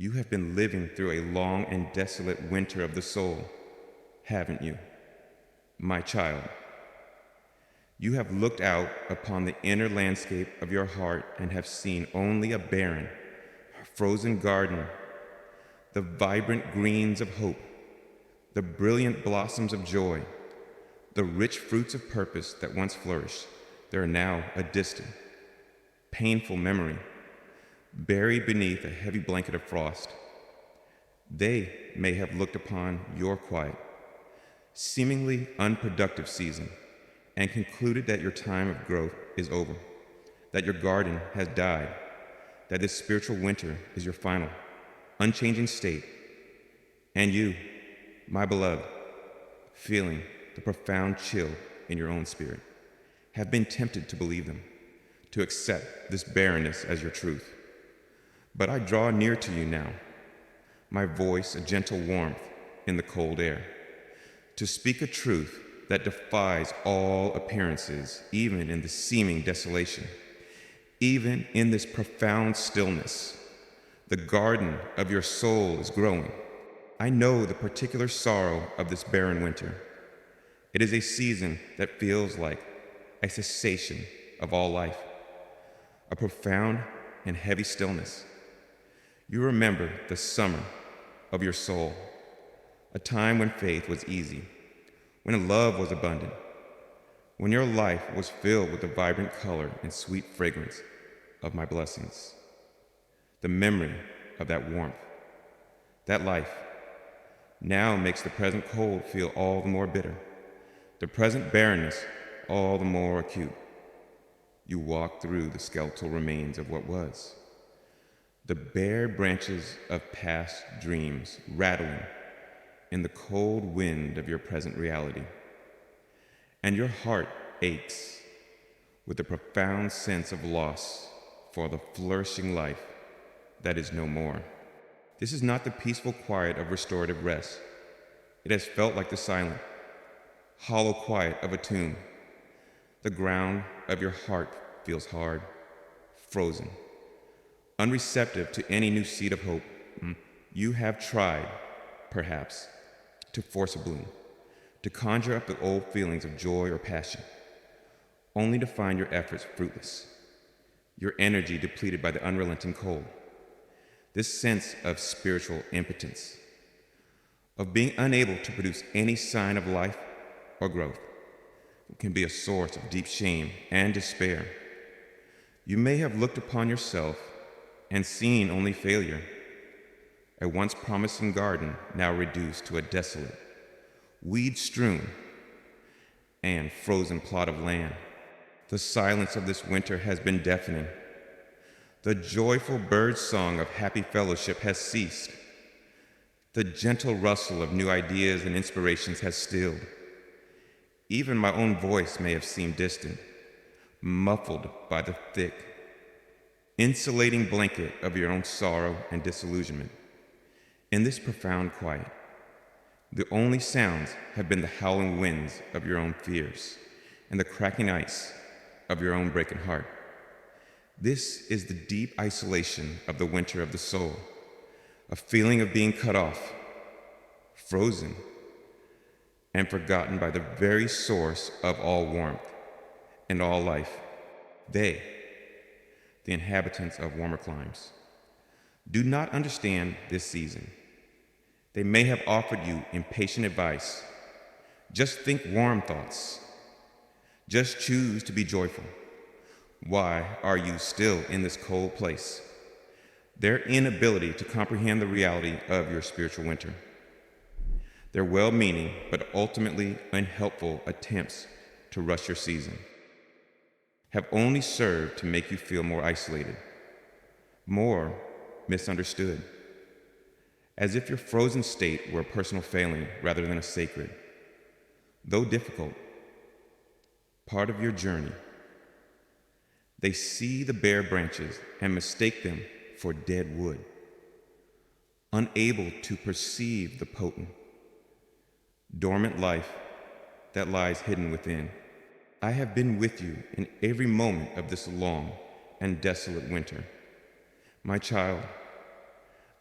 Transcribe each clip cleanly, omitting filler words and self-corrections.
You have been living through a long and desolate winter of the soul, haven't you, my child? You have looked out upon the inner landscape of your heart and have seen only a barren, frozen garden, the vibrant greens of hope, the brilliant blossoms of joy, the rich fruits of purpose that once flourished. They are now a distant, painful memory, buried beneath a heavy blanket of frost. They may have looked upon your quiet, seemingly unproductive season and concluded that your time of growth is over, that your garden has died, that this spiritual winter is your final, unchanging state. And you, my beloved, feeling the profound chill in your own spirit, have been tempted to believe them, to accept this barrenness as your truth. But I draw near to you now, my voice a gentle warmth in the cold air, to speak a truth that defies all appearances, even in the seeming desolation, even in this profound stillness. The garden of your soul is growing. I know the particular sorrow of this barren winter. It is a season that feels like a cessation of all life, a profound and heavy stillness. You remember the summer of your soul, a time when faith was easy, when love was abundant, when your life was filled with the vibrant color and sweet fragrance of my blessings. The memory of that warmth, that life, now makes the present cold feel all the more bitter, the present barrenness all the more acute. You walk through the skeletal remains of what was, the bare branches of past dreams rattling in the cold wind of your present reality. And your heart aches with a profound sense of loss for the flourishing life that is no more. This is not the peaceful quiet of restorative rest. It has felt like the silent, hollow quiet of a tomb. The ground of your heart feels hard, frozen, unreceptive to any new seed of hope. You have tried, perhaps, to force a bloom, to conjure up the old feelings of joy or passion, only to find your efforts fruitless, your energy depleted by the unrelenting cold. This sense of spiritual impotence, of being unable to produce any sign of life or growth, can be a source of deep shame and despair. You may have looked upon yourself and seen only failure, a once promising garden now reduced to a desolate, weed-strewn, and frozen plot of land. The silence of this winter has been deafening. The joyful bird song of happy fellowship has ceased. The gentle rustle of new ideas and inspirations has stilled. Even my own voice may have seemed distant, muffled by the thick, insulating blanket of your own sorrow and disillusionment. In this profound quiet, the only sounds have been the howling winds of your own fears and the cracking ice of your own breaking heart. This is the deep isolation of the winter of the soul, a feeling of being cut off, frozen, and forgotten by the very source of all warmth and all life. They, the inhabitants of warmer climes, do not understand this season. They may have offered you impatient advice. Just think warm thoughts. Just choose to be joyful. Why are you still in this cold place? Their inability to comprehend the reality of your spiritual winter. Their well-meaning but ultimately unhelpful attempts to rush your season have only served to make you feel more isolated, more misunderstood, as if your frozen state were a personal failing rather than a sacred, though difficult, part of your journey. They see the bare branches and mistake them for dead wood, unable to perceive the potent, dormant life that lies hidden within. I have been with you in every moment of this long and desolate winter. My child,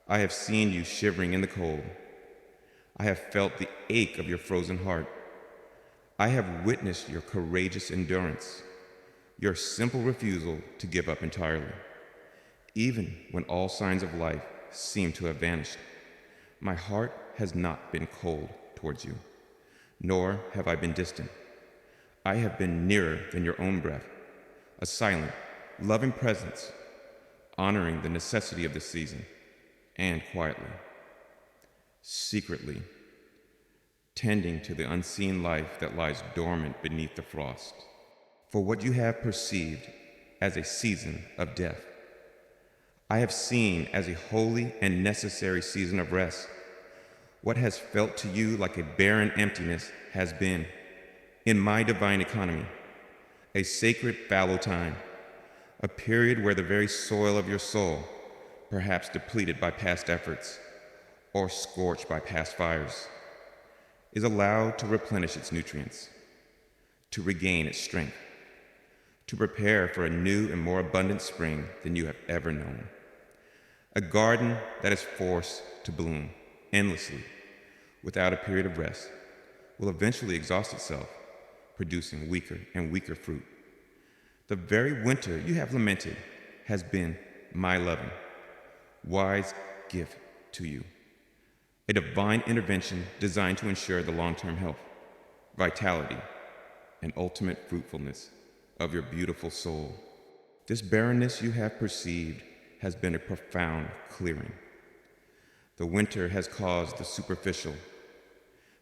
I have seen you shivering in the cold. I have felt the ache of your frozen heart. I have witnessed your courageous endurance, your simple refusal to give up entirely. Even when all signs of life seem to have vanished, my heart has not been cold towards you, nor have I been distant. I have been nearer than your own breath, a silent, loving presence, honoring the necessity of the season, and quietly, secretly, tending to the unseen life that lies dormant beneath the frost. For what you have perceived as a season of death, I have seen as a holy and necessary season of rest. What has felt to you like a barren emptiness has been, in my divine economy, a sacred fallow time, a period where the very soil of your soul, perhaps depleted by past efforts or scorched by past fires, is allowed to replenish its nutrients, to regain its strength, to prepare for a new and more abundant spring than you have ever known. A garden that is forced to bloom endlessly without a period of rest will eventually exhaust itself, producing weaker and weaker fruit. The very winter you have lamented has been my loving, wise gift to you, a divine intervention designed to ensure the long-term health, vitality, and ultimate fruitfulness of your beautiful soul. This barrenness you have perceived has been a profound clearing. The winter has caused the superficial,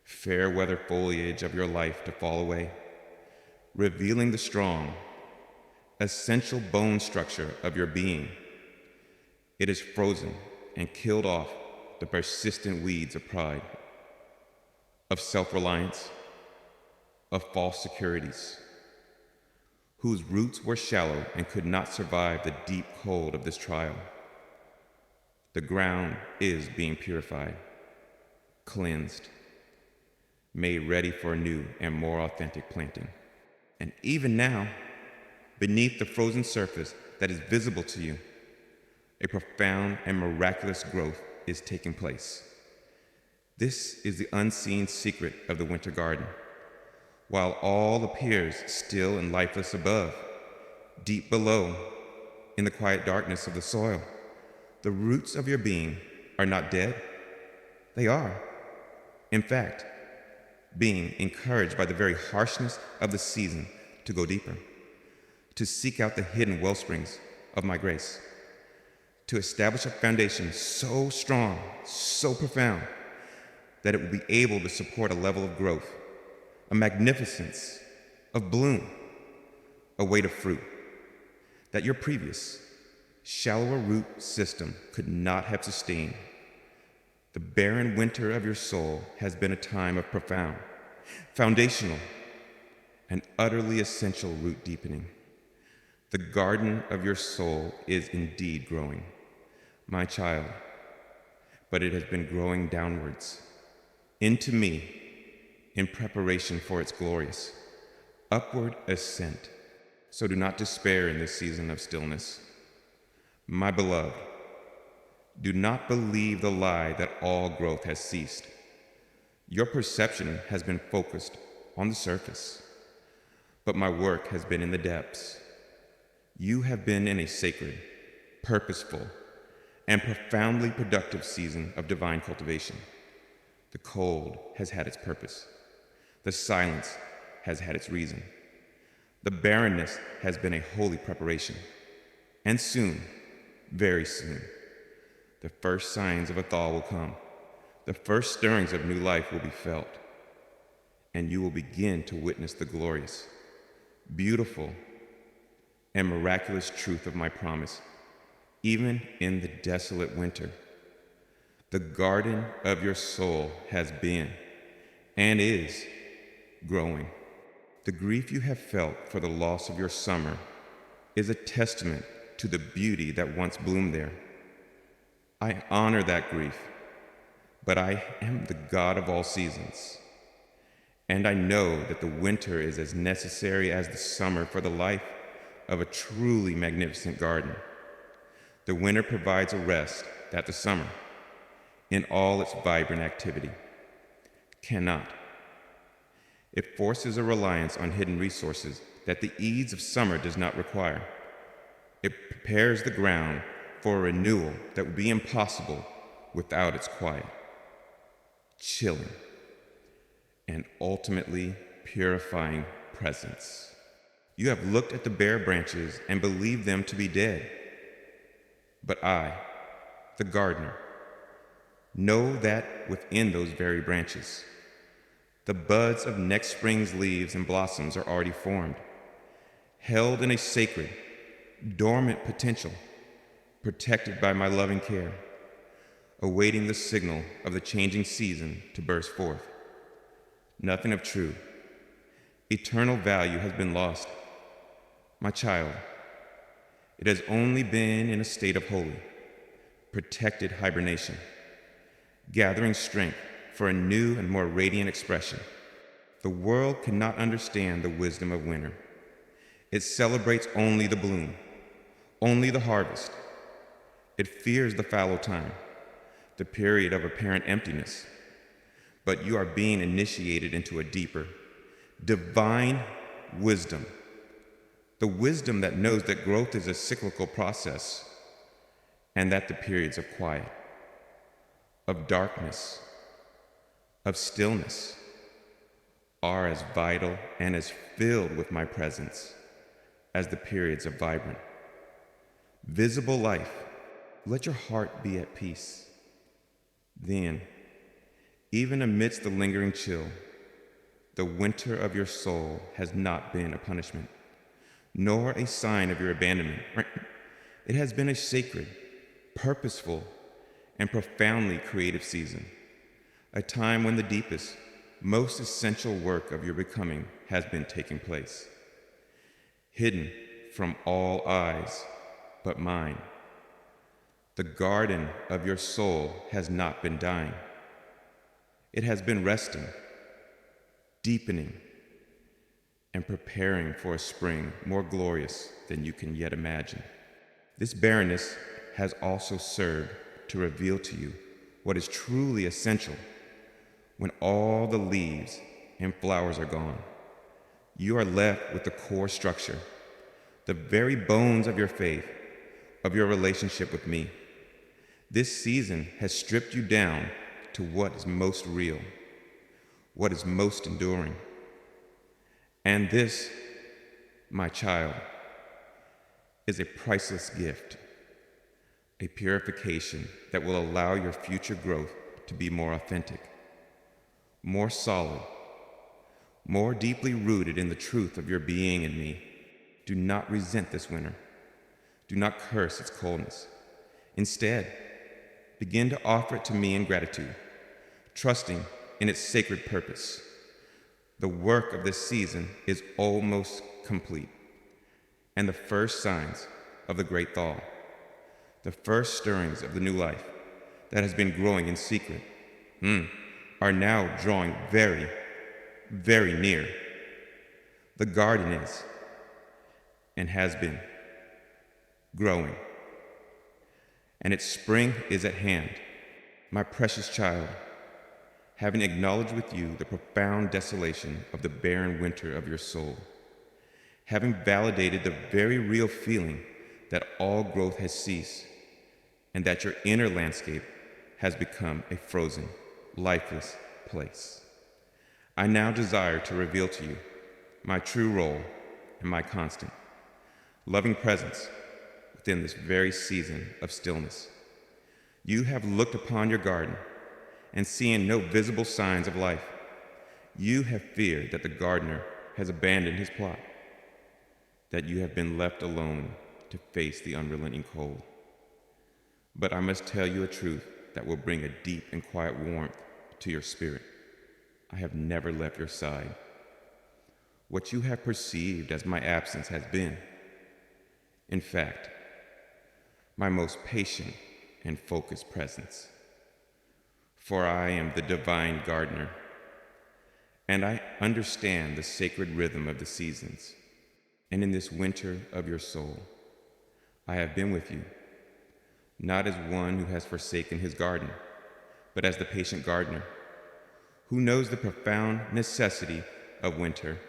fair weather foliage of your life to fall away, revealing the strong, essential bone structure of your being. It has frozen and killed off the persistent weeds of pride, of self-reliance, of false securities, whose roots were shallow and could not survive the deep cold of this trial. The ground is being purified, cleansed, made ready for a new and more authentic planting. And even now, beneath the frozen surface that is visible to you, a profound and miraculous growth is taking place. This is the unseen secret of the winter garden. While all appears still and lifeless above, deep below, in the quiet darkness of the soil, the roots of your being are not dead. They are, in fact, being encouraged by the very harshness of the season to go deeper, to seek out the hidden well springs of my grace, to establish a foundation so strong, so profound, that it will be able to support a level of growth, a magnificence of bloom, a weight of fruit that your previous, shallower root system could not have sustained. The barren winter of your soul has been a time of profound, foundational, and utterly essential root deepening. The garden of your soul is indeed growing, my child, but it has been growing downwards, into me, in preparation for its glorious, upward ascent. So do not despair in this season of stillness. My beloved, do not believe the lie that all growth has ceased. Your perception has been focused on the surface, but my work has been in the depths. You have been in a sacred, purposeful, and profoundly productive season of divine cultivation. The cold has had its purpose. The silence has had its reason. The barrenness has been a holy preparation. And soon, very soon, the first signs of a thaw will come. The first stirrings of new life will be felt. And you will begin to witness the glorious, beautiful, and miraculous truth of my promise, even in the desolate winter. The garden of your soul has been and is growing. The grief you have felt for the loss of your summer is a testament to the beauty that once bloomed there. I honor that grief, but I am the God of all seasons, and I know that the winter is as necessary as the summer for the life of a truly magnificent garden. The winter provides a rest that the summer, in all its vibrant activity. Cannot. It forces a reliance on hidden resources that the ease of summer does not require. It prepares the ground for a renewal that would be impossible without its quiet, chilling, and ultimately purifying presence. You have looked at the bare branches and believed them to be dead. But I, the gardener, know that within those very branches, the buds of next spring's leaves and blossoms are already formed, held in a sacred, dormant potential, protected by my loving care, awaiting the signal of the changing season to burst forth. Nothing of true, eternal value has been lost. My child, it has only been in a state of holy, protected hibernation, gathering strength for a new and more radiant expression. The world cannot understand the wisdom of winter. It celebrates only the bloom, only the harvest. It fears the fallow time, the period of apparent emptiness. But you are being initiated into a deeper, divine wisdom. The wisdom that knows that growth is a cyclical process and that the periods of quiet, of darkness, of stillness are as vital and as filled with my presence as the periods of vibrant, visible life. Let your heart be at peace. Then, even amidst the lingering chill, the winter of your soul has not been a punishment, nor a sign of your abandonment. It has been a sacred, purposeful, and profoundly creative season, a time when the deepest, most essential work of your becoming has been taking place, hidden from all eyes but mine. The garden of your soul has not been dying. It has been resting, deepening, and preparing for a spring more glorious than you can yet imagine. This barrenness has also served to reveal to you what is truly essential. When all the leaves and flowers are gone, you are left with the core structure, the very bones of your faith, of your relationship with me. This season has stripped you down to what is most real, what is most enduring. And this, my child, is a priceless gift, a purification that will allow your future growth to be more authentic, more solid, more deeply rooted in the truth of your being in me. Do not resent this winter. Do not curse its coldness. Instead, begin to offer it to me in gratitude, trusting in its sacred purpose. The work of this season is almost complete, and the first signs of the great thaw, the first stirrings of the new life that has been growing in secret, are now drawing very, very near. The garden is, and has been, growing, and its spring is at hand. My precious child, having acknowledged with you the profound desolation of the barren winter of your soul, having validated the very real feeling that all growth has ceased, and that your inner landscape has become a frozen, lifeless place, I now desire to reveal to you my true role and my constant, loving presence within this very season of stillness. You have looked upon your garden and seeing no visible signs of life, you have feared that the gardener has abandoned his plot, that you have been left alone to face the unrelenting cold. But I must tell you a truth that will bring a deep and quiet warmth to your spirit. I have never left your side. What you have perceived as my absence has been, in fact, my most patient and focused presence. For I am the divine gardener, and I understand the sacred rhythm of the seasons. And in this winter of your soul, I have been with you, not as one who has forsaken his garden, but as the patient gardener who knows the profound necessity of winter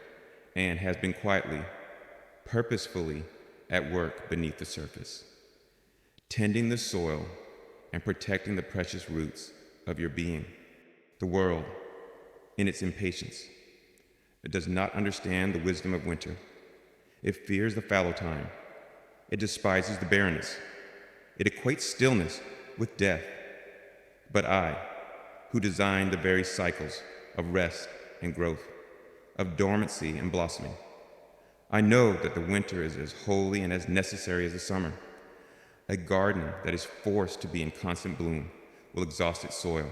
and has been quietly, purposefully at work beneath the surface, tending the soil and protecting the precious roots of your being. The world, in its impatience, it does not understand the wisdom of winter. It fears the fallow time. It despises the barrenness. It equates stillness with death. But I, who designed the very cycles of rest and growth, of dormancy and blossoming, I know that the winter is as holy and as necessary as the summer. A garden that is forced to be in constant bloom will exhaust its soil,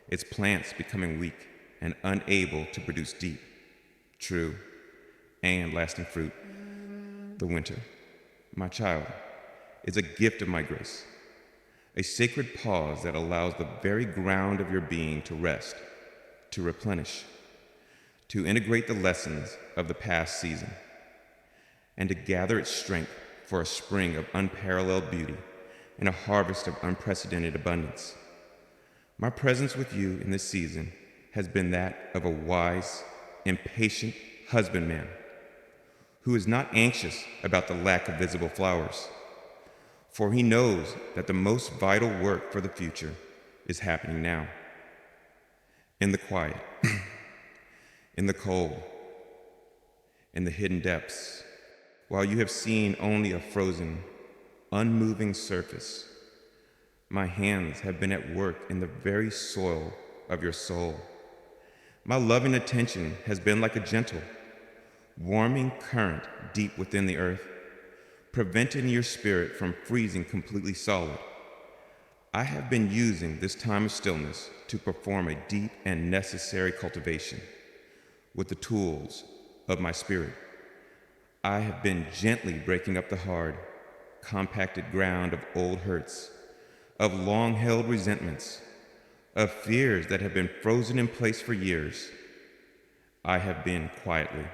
its plants becoming weak and unable to produce deep, true, and lasting fruit. The winter, my child, is a gift of my grace, a sacred pause that allows the very ground of your being to rest, to replenish, to integrate the lessons of the past season, and to gather its strength for a spring of unparalleled beauty and a harvest of unprecedented abundance. My presence with you in this season has been that of a wise, impatient husbandman who is not anxious about the lack of visible flowers, for he knows that the most vital work for the future is happening now. In the quiet, in the cold, in the hidden depths, while you have seen only a frozen, unmoving surface, my hands have been at work in the very soil of your soul. My loving attention has been like a gentle, warming current deep within the earth, preventing your spirit from freezing completely solid. I have been using this time of stillness to perform a deep and necessary cultivation with the tools of my spirit. I have been gently breaking up the hard, compacted ground of old hurts, of long-held resentments, of fears that have been frozen in place for years. I have been quietly,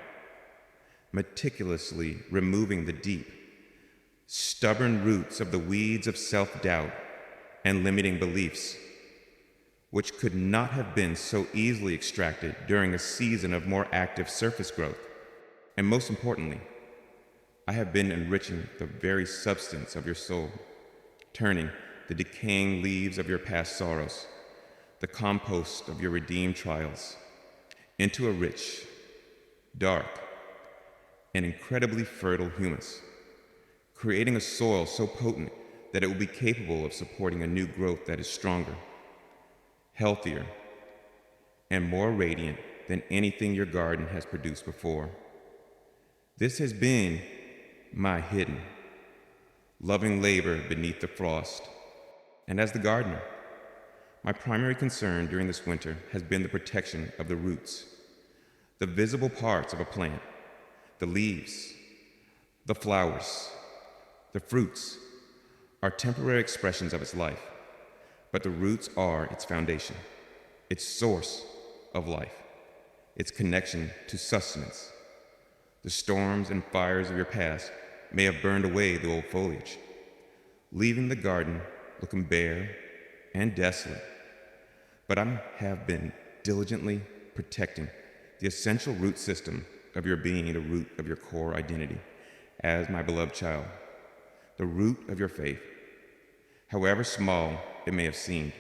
meticulously removing the deep, stubborn roots of the weeds of self-doubt and limiting beliefs, which could not have been so easily extracted during a season of more active surface growth. And most importantly, I have been enriching the very substance of your soul, turning the decaying leaves of your past sorrows, the compost of your redeemed trials, into a rich, dark, and incredibly fertile humus, creating a soil so potent that it will be capable of supporting a new growth that is stronger, healthier, and more radiant than anything your garden has produced before. This has been my hidden, loving labor beneath the frost. And as the gardener, my primary concern during this winter has been the protection of the roots, the visible parts of a plant, the leaves, the flowers, the fruits are temporary expressions of its life, but the roots are its foundation, its source of life, its connection to sustenance. The storms and fires of your past may have burned away the old foliage, leaving the garden looking bare and desolate, but I have been diligently protecting the essential root system of your being, the root of your core identity as my beloved child, the root of your faith, however small it may have seemed,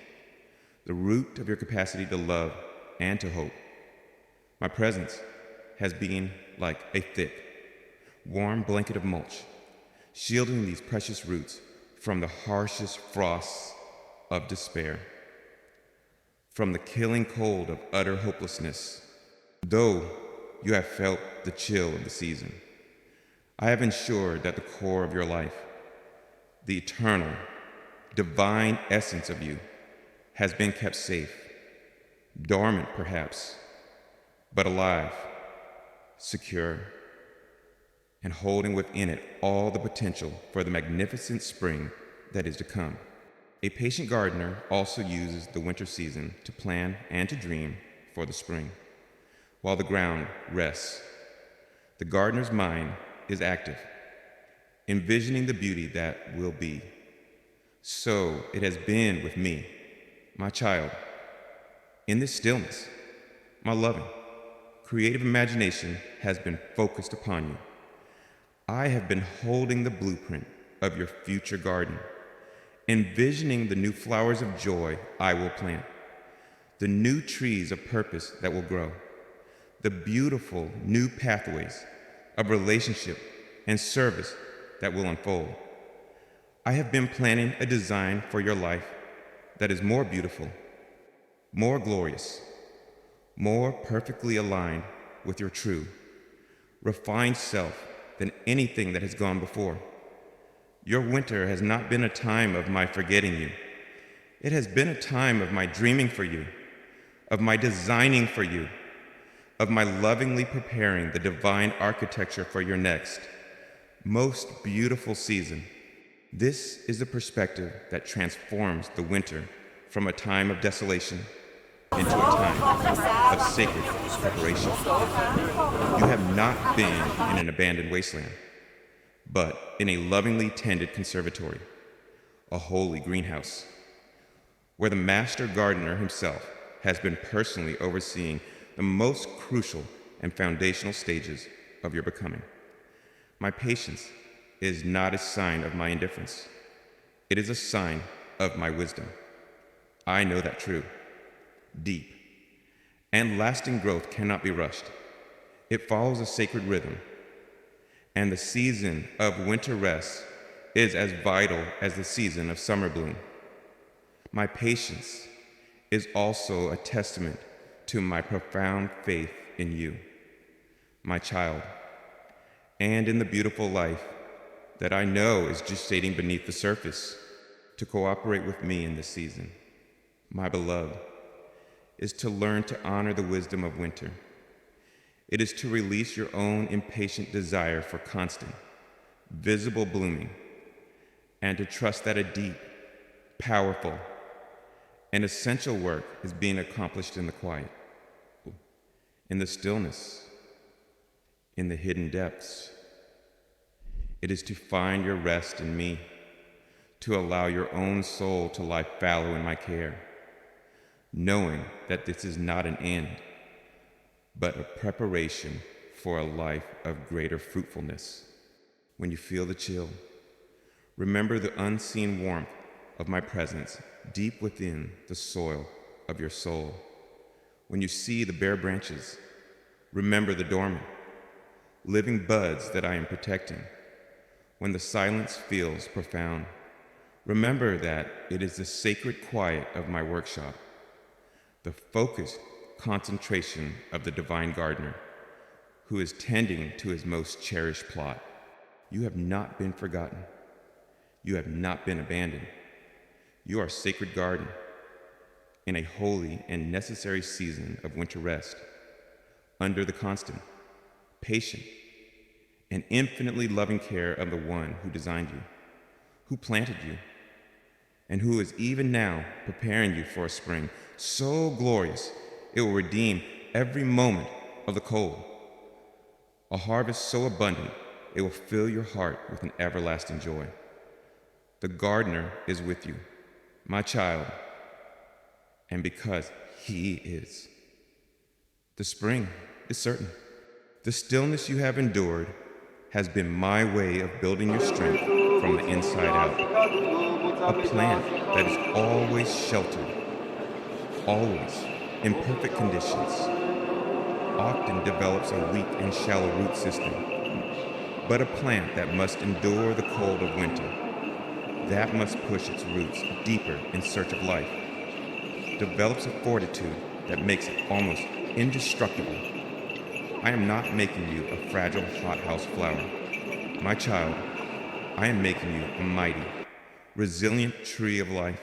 the root of your capacity to love and to hope. My presence has been like a thick, warm blanket of mulch, shielding these precious roots from the harshest frosts of despair, from the killing cold of utter hopelessness. Though you have felt the chill of the season, I have ensured that the core of your life, the eternal, divine essence of you, has been kept safe, dormant perhaps, but alive, secure, and holding within it all the potential for the magnificent spring that is to come. A patient gardener also uses the winter season to plan and to dream for the spring. While the ground rests, the gardener's mind is active, envisioning the beauty that will be. So it has been with me, My child, in this stillness, my loving, creative imagination has been focused upon you. I have been holding the blueprint of your future garden, envisioning the new flowers of joy I will plant, the new trees of purpose that will grow, the beautiful new pathways of relationship and service that will unfold. I have been planning a design for your life that is more beautiful, more glorious, more perfectly aligned with your true, refined self than anything that has gone before. Your winter has not been a time of my forgetting you. It has been a time of my dreaming for you, of my designing for you, of my lovingly preparing the divine architecture for your next, most beautiful season. This is the perspective that transforms the winter from a time of desolation into a time of sacred preparation. You have not been in an abandoned wasteland, but in a lovingly tended conservatory, a holy greenhouse, where the master gardener himself has been personally overseeing the most crucial and foundational stages of your becoming. My patience is not a sign of my indifference. It is a sign of my wisdom. I know that true, deep, and lasting growth cannot be rushed. It follows a sacred rhythm, and the season of winter rest is as vital as the season of summer bloom. My patience is also a testament to my profound faith in you, my child, and in the beautiful life that I know is gestating beneath the surface. To cooperate with me in this season, my beloved, is to learn to honor the wisdom of winter. It is to release your own impatient desire for constant, visible blooming, and to trust that a deep, powerful, and essential work is being accomplished in the quiet, in the stillness, in the hidden depths. It is to find your rest in me, to allow your own soul to lie fallow in my care, knowing that this is not an end, but a preparation for a life of greater fruitfulness. When you feel the chill, remember the unseen warmth of my presence deep within the soil of your soul. When you see the bare branches, remember the dormant, living buds that I am protecting. When the silence feels profound, remember that it is the sacred quiet of my workshop, the focused concentration of the divine gardener who is tending to his most cherished plot. You have not been forgotten. You have not been abandoned. You are a sacred garden in a holy and necessary season of winter rest, under the constant, patient, and infinitely loving care of the one who designed you, who planted you, and who is even now preparing you for a spring so glorious it will redeem every moment of the cold, a harvest so abundant it will fill your heart with an everlasting joy. The gardener is with you, my child, and because he is. The spring is certain. The stillness you have endured has been my way of building your strength from the inside out. A plant that is always sheltered, always in perfect conditions, often develops a weak and shallow root system. But a plant that must endure the cold of winter, that must push its roots deeper in search of life, develops a fortitude that makes it almost indestructible. I am not making you a fragile hothouse flower. My child, I am making you a mighty, resilient tree of life,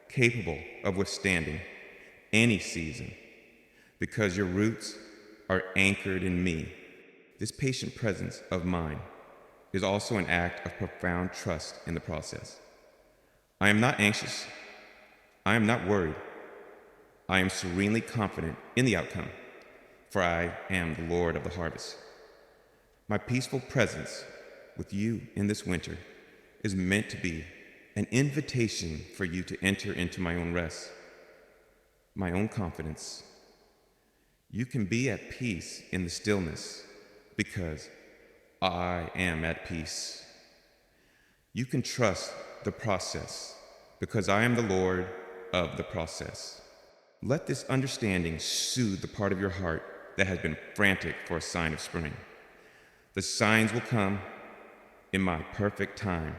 capable of withstanding any season, because your roots are anchored in me. This patient presence of mine is also an act of profound trust in the process. I am not anxious. I am not worried. I am serenely confident in the outcome, for I am the Lord of the harvest. My peaceful presence with you in this winter is meant to be an invitation for you to enter into my own rest, my own confidence. You can be at peace in the stillness because I am at peace. You can trust the process because I am the Lord of the process. Let this understanding soothe the part of your heart that has been frantic for a sign of spring. The signs will come in my perfect time.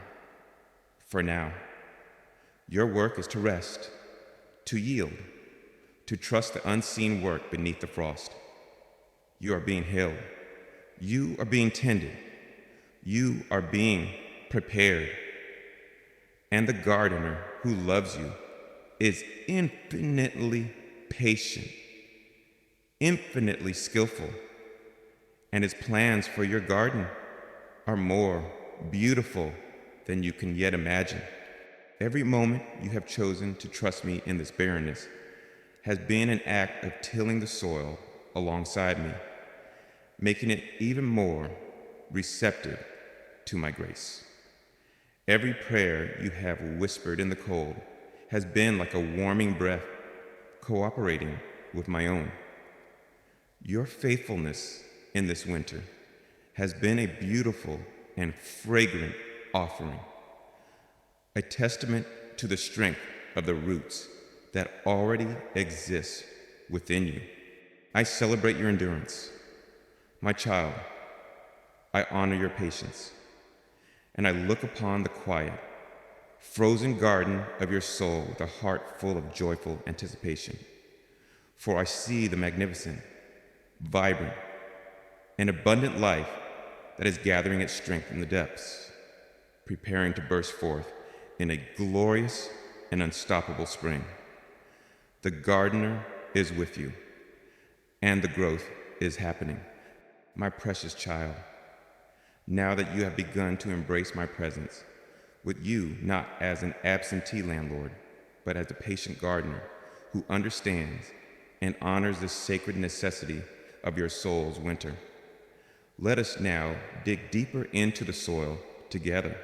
For now, your work is to rest, to yield, to trust the unseen work beneath the frost. You are being held. You are being tended. You are being prepared. And the gardener who loves you is infinitely patient, infinitely skillful, and his plans for your garden are more beautiful than you can yet imagine. Every moment you have chosen to trust me in this barrenness has been an act of tilling the soil alongside me, making it even more receptive to my grace. Every prayer you have whispered in the cold has been like a warming breath, cooperating with my own. Your faithfulness in this winter has been a beautiful and fragrant offering, a testament to the strength of the roots that already exist within you. I celebrate your endurance. My child, I honor your patience, and I look upon the quiet, frozen garden of your soul with a heart full of joyful anticipation. For I see the magnificent, vibrant, and abundant life that is gathering its strength in the depths, preparing to burst forth in a glorious and unstoppable spring. The gardener is with you, and the growth is happening. My precious child, now that you have begun to embrace my presence, with you not as an absentee landlord, but as a patient gardener who understands and honors the sacred necessity of your soul's winter. Let us now dig deeper into the soil together.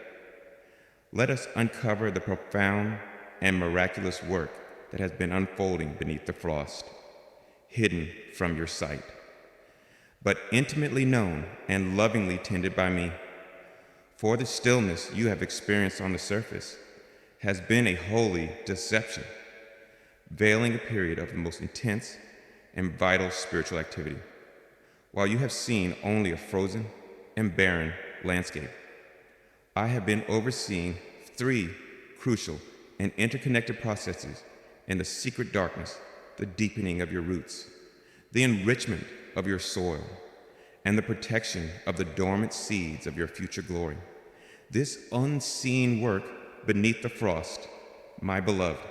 Let us uncover the profound and miraculous work that has been unfolding beneath the frost, hidden from your sight, but intimately known and lovingly tended by me. For the stillness you have experienced on the surface has been a holy deception, veiling a period of the most intense and vital spiritual activity. While you have seen only a frozen and barren landscape, I have been overseeing 3 crucial and interconnected processes in the secret darkness: the deepening of your roots, the enrichment of your soil, and the protection of the dormant seeds of your future glory. This unseen work beneath the frost, my beloved,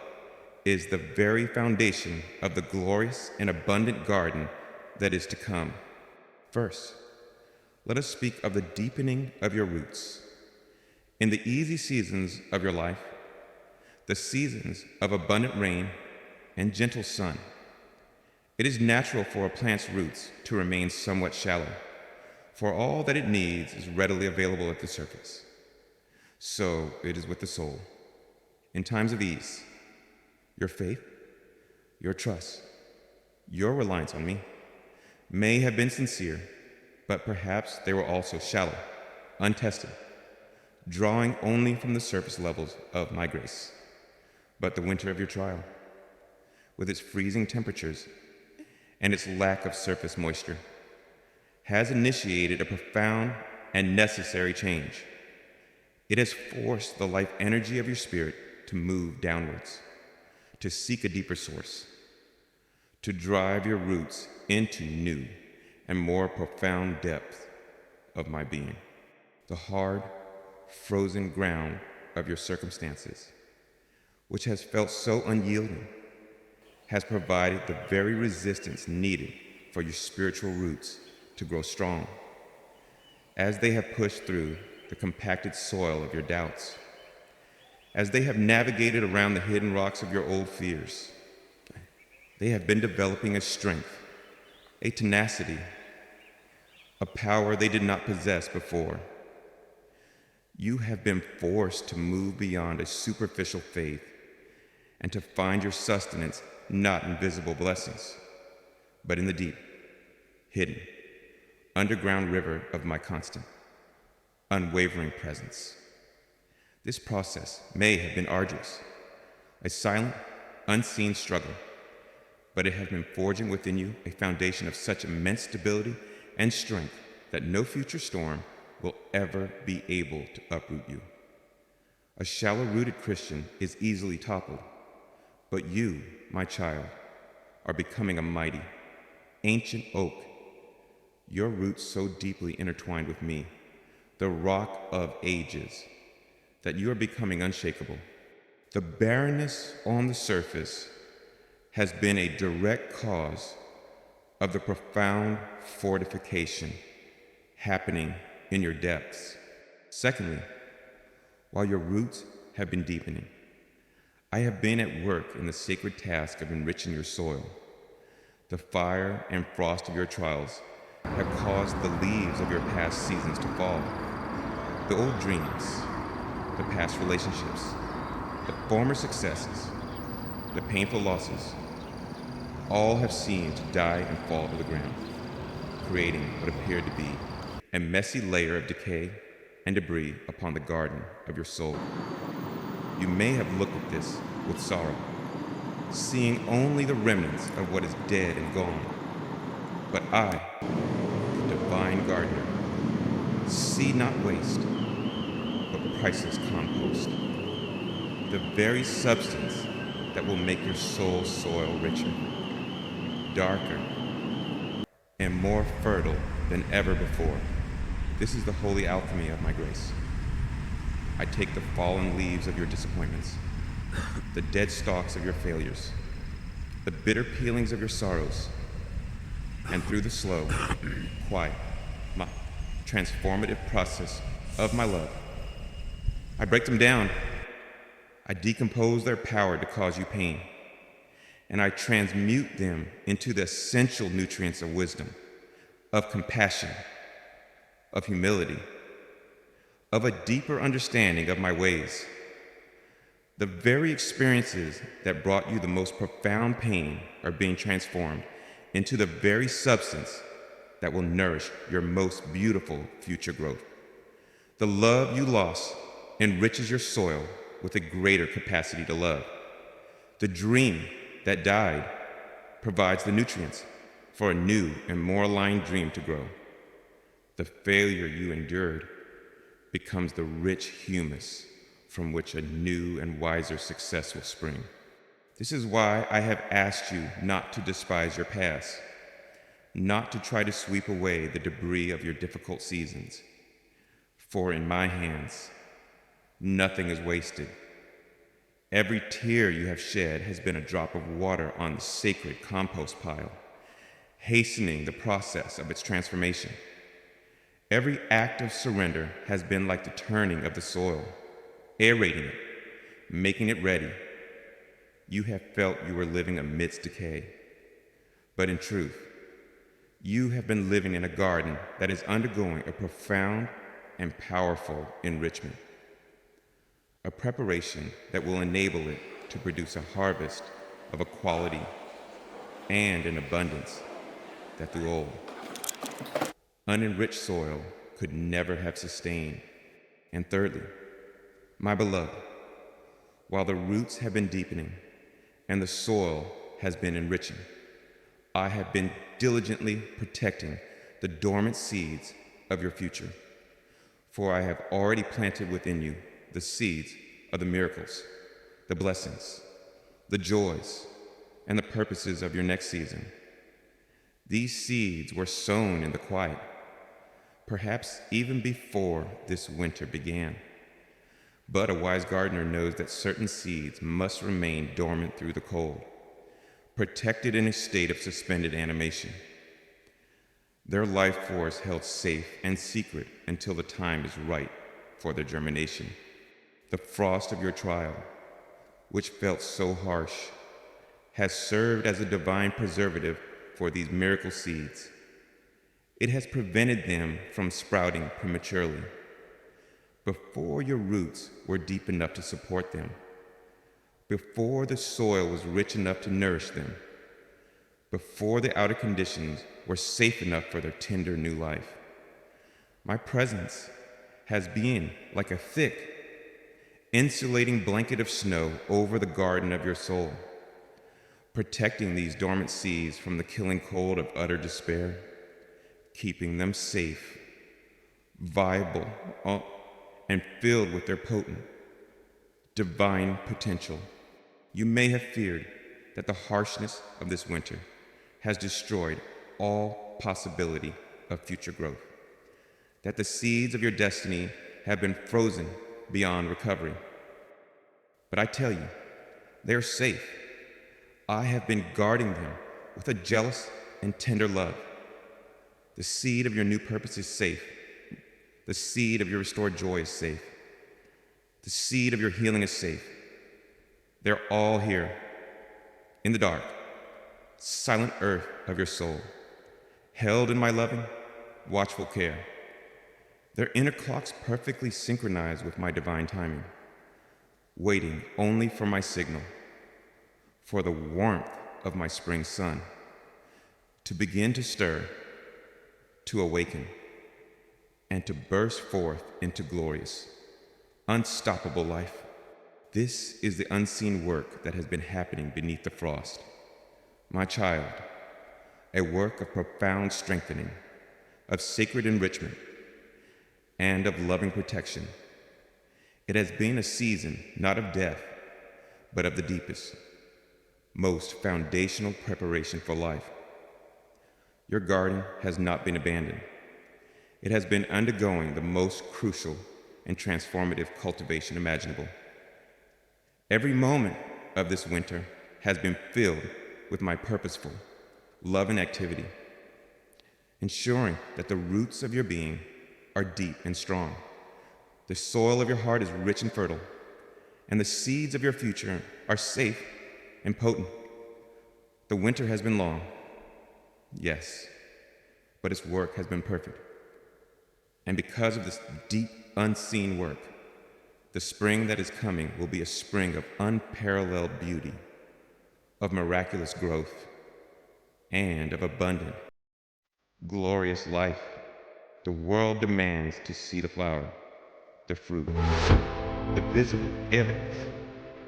is the very foundation of the glorious and abundant garden that is to come. First, let us speak of the deepening of your roots. In the easy seasons of your life, the seasons of abundant rain and gentle sun, it is natural for a plant's roots to remain somewhat shallow, for all that it needs is readily available at the surface. So it is with the soul. In times of ease, your faith, your trust, your reliance on me may have been sincere, but perhaps they were also shallow, untested, drawing only from the surface levels of my grace. But the winter of your trial, with its freezing temperatures and its lack of surface moisture, has initiated a profound and necessary change. It has forced the life energy of your spirit to move downwards, to seek a deeper source, to drive your roots into new and more profound depth of my being. The hard, frozen ground of your circumstances, which has felt so unyielding, has provided the very resistance needed for your spiritual roots to grow strong, as they have pushed through the compacted soil of your doubts, as they have navigated around the hidden rocks of your old fears. They have been developing a strength, a tenacity, a power they did not possess before. You have been forced to move beyond a superficial faith and to find your sustenance not in visible blessings, but in the deep, hidden, underground river of my constant, unwavering presence. This process may have been arduous, a silent, unseen struggle, but it has been forging within you a foundation of such immense stability and strength that no future storm will ever be able to uproot you. A shallow-rooted Christian is easily toppled, but you, my child, are becoming a mighty, ancient oak, your roots so deeply intertwined with me, the rock of ages, that you are becoming unshakable. The barrenness on the surface has been a direct cause of the profound fortification happening in your depths. Secondly, while your roots have been deepening, I have been at work in the sacred task of enriching your soil. The fire and frost of your trials have caused the leaves of your past seasons to fall. The old dreams, the past relationships, the former successes, the painful losses, all have seemed to die and fall to the ground, creating what appeared to be a messy layer of decay and debris upon the garden of your soul. You may have looked at this with sorrow, seeing only the remnants of what is dead and gone. But I, the divine gardener, see not waste, but priceless compost, the very substance that will make your soul's soil richer, darker, and more fertile than ever before. This is the holy alchemy of my grace. I take the fallen leaves of your disappointments, the dead stalks of your failures, the bitter peelings of your sorrows, and through the slow, quiet, transformative process of my love, I break them down. I decompose their power to cause you pain, and I transmute them into the essential nutrients of wisdom, of compassion, of humility, of a deeper understanding of my ways. The very experiences that brought you the most profound pain are being transformed into the very substance that will nourish your most beautiful future growth. The love you lost enriches your soil with a greater capacity to love. The dream that died provides the nutrients for a new and more aligned dream to grow. The failure you endured becomes the rich humus from which a new and wiser success will spring. This is why I have asked you not to despise your past, not to try to sweep away the debris of your difficult seasons. For in my hands, nothing is wasted. Every tear you have shed has been a drop of water on the sacred compost pile, hastening the process of its transformation. Every act of surrender has been like the turning of the soil, aerating it, making it ready. You have felt you were living amidst decay, but in truth, you have been living in a garden that is undergoing a profound and powerful enrichment, a preparation that will enable it to produce a harvest of a quality and an abundance that the old, unenriched soil could never have sustained. And thirdly, my beloved, while the roots have been deepening and the soil has been enriching, I have been diligently protecting the dormant seeds of your future. For I have already planted within you the seeds of the miracles, the blessings, the joys, and the purposes of your next season. These seeds were sown in the quiet, perhaps even before this winter began. But a wise gardener knows that certain seeds must remain dormant through the cold, protected in a state of suspended animation. Their life force held safe and secret until the time is right for their germination. The frost of your trial, which felt so harsh, has served as a divine preservative for these miracle seeds. It has prevented them from sprouting prematurely, before your roots were deep enough to support them. before the soil was rich enough to nourish them, before the outer conditions were safe enough for their tender new life. My presence has been like a thick, insulating blanket of snow over the garden of your soul, protecting these dormant seeds from the killing cold of utter despair, keeping them safe, viable, and filled with their potent, divine potential. You may have feared that the harshness of this winter has destroyed all possibility of future growth, that the seeds of your destiny have been frozen beyond recovery. But I tell you, they are safe. I have been guarding them with a jealous and tender love. The seed of your new purpose is safe. The seed of your restored joy is safe. The seed of your healing is safe. They're all here, in the dark, silent earth of your soul, held in my loving, watchful care. Their inner clocks perfectly synchronized with my divine timing, waiting only for my signal, for the warmth of my spring sun, to begin to stir, to awaken, and to burst forth into glorious, unstoppable life. This is the unseen work that has been happening beneath the frost. My child, a work of profound strengthening, of sacred enrichment, and of loving protection. It has been a season not of death, but of the deepest, most foundational preparation for life. Your garden has not been abandoned. It has been undergoing the most crucial and transformative cultivation imaginable. Every moment of this winter has been filled with my purposeful, loving activity, ensuring that the roots of your being are deep and strong, the soil of your heart is rich and fertile, and the seeds of your future are safe and potent. The winter has been long, yes, but its work has been perfect. And because of this deep, unseen work, the spring that is coming will be a spring of unparalleled beauty, of miraculous growth, and of abundant, glorious life. The world demands to see the flower, the fruit, the visible evidence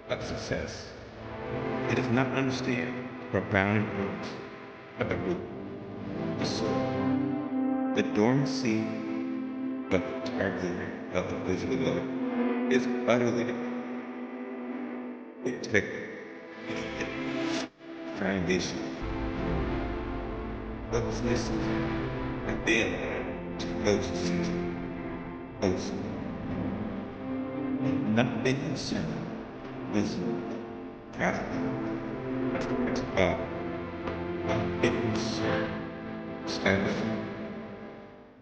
of success. It does not understand the profound influence of the root, the soil, the dormant seed, but the targeting of the visual look is utterly integral, foundation of this and then to most nothing is visible as it is standing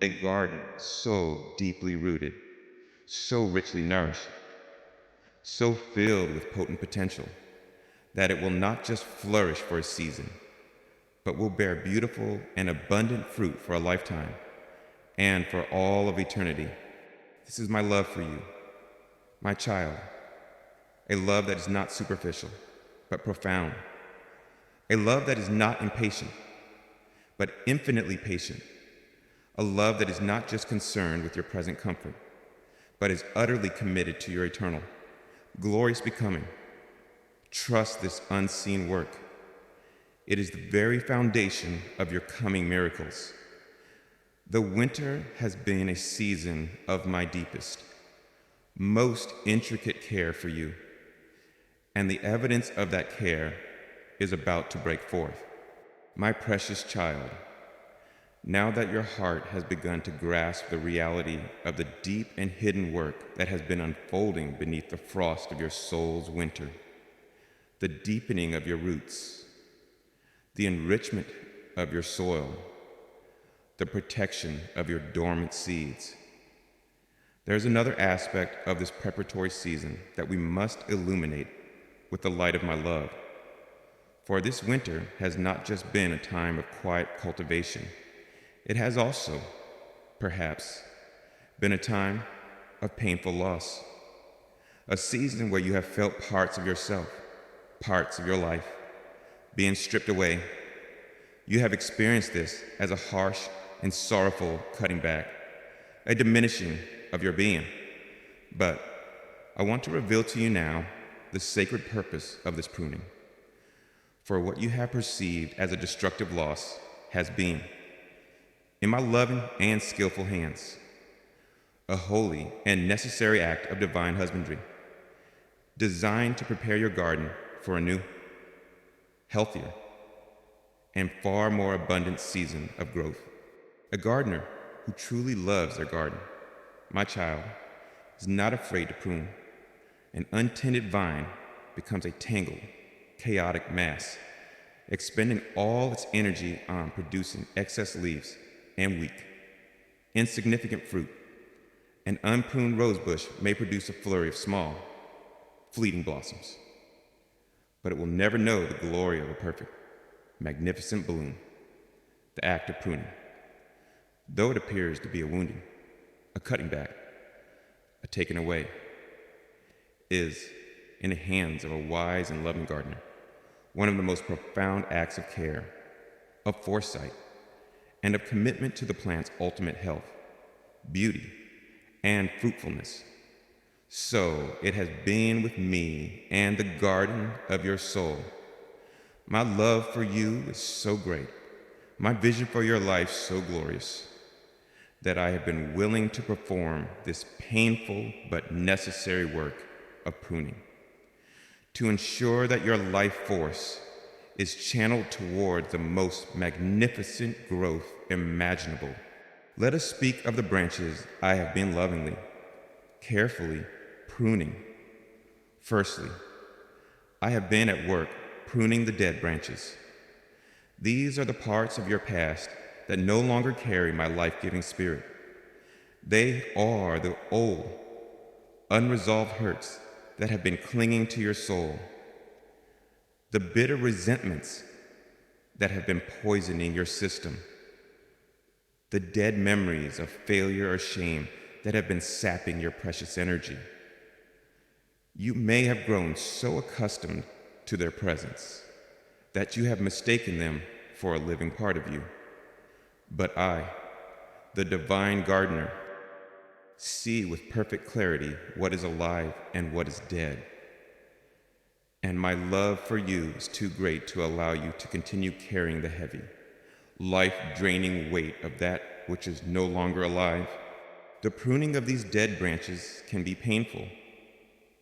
a garden so deeply rooted, so richly nourished, so filled with potent potential that it will not just flourish for a season, but will bear beautiful and abundant fruit for a lifetime and for all of eternity. This is my love for you, my child, a love that is not superficial, but profound, a love that is not impatient, but infinitely patient, a love that is not just concerned with your present comfort, but is utterly committed to your eternal, glorious becoming. Trust this unseen work. It is the very foundation of your coming miracles. The winter has been a season of my deepest, most intricate care for you, and the evidence of that care is about to break forth. My precious child, now that your heart has begun to grasp the reality of the deep and hidden work that has been unfolding beneath the frost of your soul's winter, the deepening of your roots, the enrichment of your soil, the protection of your dormant seeds. There's another aspect of this preparatory season that we must illuminate with the light of my love. For this winter has not just been a time of quiet cultivation. It has also, perhaps, been a time of painful loss, a season where you have felt parts of yourself, parts of your life being stripped away. You have experienced this as a harsh and sorrowful cutting back, a diminishing of your being. But I want to reveal to you now the sacred purpose of this pruning. For what you have perceived as a destructive loss has been, in my loving and skillful hands, a holy and necessary act of divine husbandry, designed to prepare your garden for a new, healthier, and far more abundant season of growth. A gardener who truly loves their garden, my child, is not afraid to prune. An untended vine becomes a tangled, chaotic mass, expending all its energy on producing excess leaves and weak, insignificant fruit. An unpruned rosebush may produce a flurry of small, fleeting blossoms, but it will never know the glory of a perfect, magnificent bloom, the act of pruning. Though it appears to be a wounding, a cutting back, a taking away, is, in the hands of a wise and loving gardener, one of the most profound acts of care, of foresight, and of commitment to the plant's ultimate health, beauty, and fruitfulness. So it has been with me and the garden of your soul. My love for you is so great, my vision for your life so glorious, that I have been willing to perform this painful but necessary work of pruning, to ensure that your life force is channeled toward the most magnificent growth imaginable. Let us speak of the branches I have been lovingly, carefully pruning. Firstly, I have been at work pruning the dead branches. These are the parts of your past that no longer carry my life-giving spirit. They are the old, unresolved hurts that have been clinging to your soul, the bitter resentments that have been poisoning your system, the dead memories of failure or shame that have been sapping your precious energy. You may have grown so accustomed to their presence that you have mistaken them for a living part of you. But I, the divine gardener, see with perfect clarity what is alive and what is dead. And my love for you is too great to allow you to continue carrying the heavy, life-draining weight of that which is no longer alive. The pruning of these dead branches can be painful,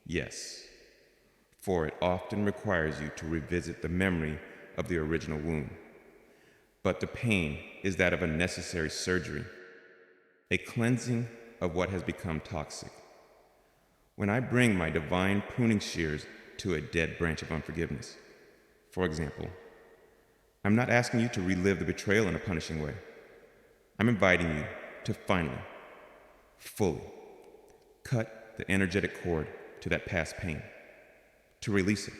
yes, for it often requires you to revisit the memory of the original wound. But the pain is that of a necessary surgery, a cleansing of what has become toxic. When I bring my divine pruning shears to a dead branch of unforgiveness, for example, I'm not asking you to relive the betrayal in a punishing way. I'm inviting you to finally, fully cut the energetic cord to that past pain, to release it,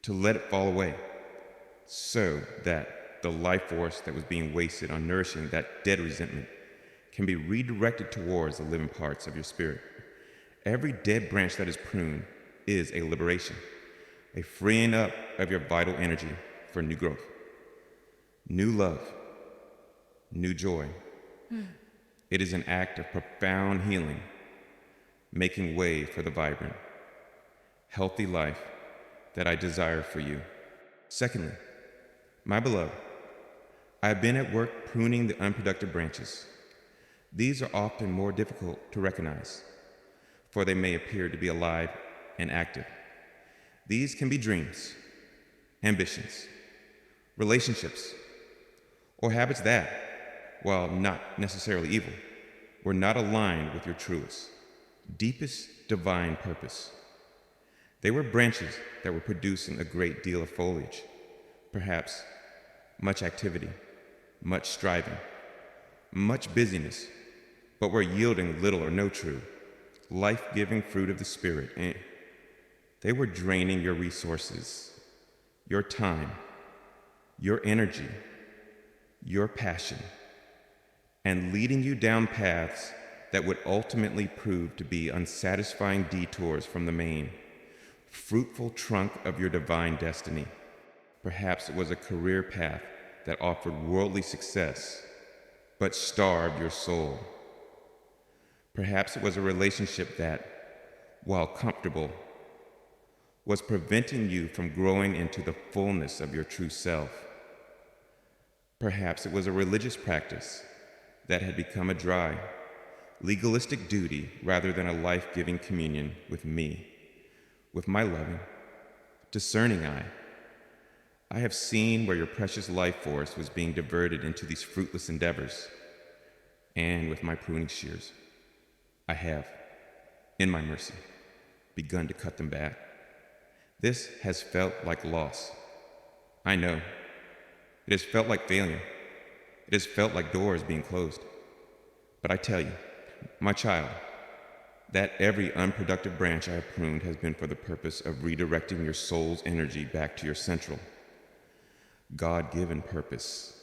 to let it fall away, so that the life force that was being wasted on nourishing that dead resentment can be redirected towards the living parts of your spirit. Every dead branch that is pruned is a liberation, a freeing up of your vital energy for new growth, new love, new joy. It is an act of profound healing, making way for the vibrant, healthy life that I desire for you. Secondly, my beloved, I have been at work pruning the unproductive branches. These are often more difficult to recognize, for they may appear to be alive and active. These can be dreams, ambitions, relationships, or habits that, while not necessarily evil, were not aligned with your truest, deepest divine purpose. They were branches that were producing a great deal of foliage, perhaps much activity, much striving, much busyness, but were yielding little or no true, life-giving fruit of the Spirit. And they were draining your resources, your time, your energy, your passion, and leading you down paths that would ultimately prove to be unsatisfying detours from the main, fruitful trunk of your divine destiny. Perhaps it was a career path that offered worldly success, but starved your soul. Perhaps it was a relationship that, while comfortable, was preventing you from growing into the fullness of your true self. Perhaps it was a religious practice that had become a dry, legalistic duty rather than a life-giving communion with me, with my loving, discerning eye. I have seen where your precious life force was being diverted into these fruitless endeavors, and with my pruning shears, I have, in my mercy, begun to cut them back. This has felt like loss. I know. It has felt like failure. It has felt like doors being closed. But I tell you, my child, that every unproductive branch I have pruned has been for the purpose of redirecting your soul's energy back to your central, God-given purpose,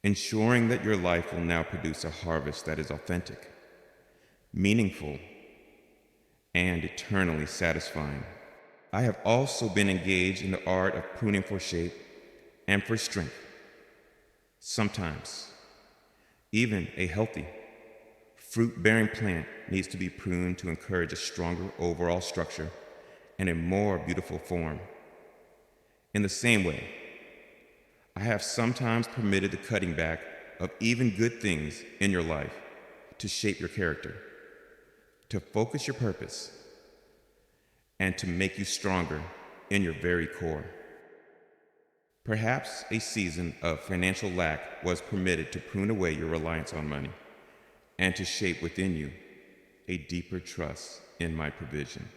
ensuring that your life will now produce a harvest that is authentic, meaningful, and eternally satisfying. I have also been engaged in the art of pruning for shape and for strength. Sometimes, even a healthy, fruit-bearing plant needs to be pruned to encourage a stronger overall structure and a more beautiful form. In the same way, I have sometimes permitted the cutting back of even good things in your life to shape your character, to focus your purpose, and to make you stronger in your very core. Perhaps a season of financial lack was permitted to prune away your reliance on money and to shape within you a deeper trust in my provision.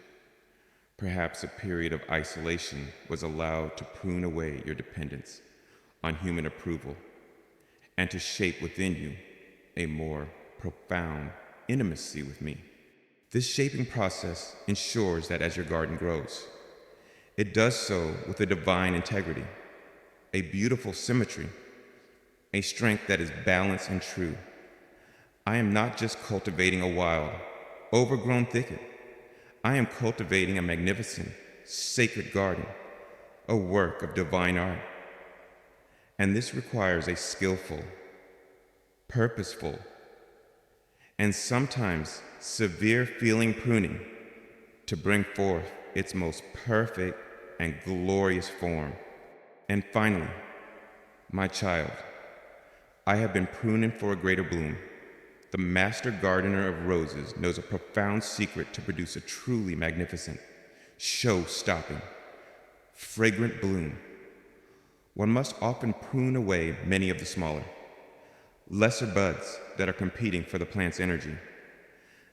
Perhaps a period of isolation was allowed to prune away your dependence on human approval and to shape within you a more profound intimacy with me. This shaping process ensures that as your garden grows, it does so with a divine integrity, a beautiful symmetry, a strength that is balanced and true. I am not just cultivating a wild, overgrown thicket. I am cultivating a magnificent, sacred garden, a work of divine art. And this requires a skillful, purposeful, and sometimes severe feeling pruning to bring forth its most perfect and glorious form. And finally, my child, I have been pruning for a greater bloom. The master gardener of roses knows a profound secret to produce a truly magnificent, show-stopping, fragrant bloom. One must often prune away many of the smaller, lesser buds that are competing for the plant's energy.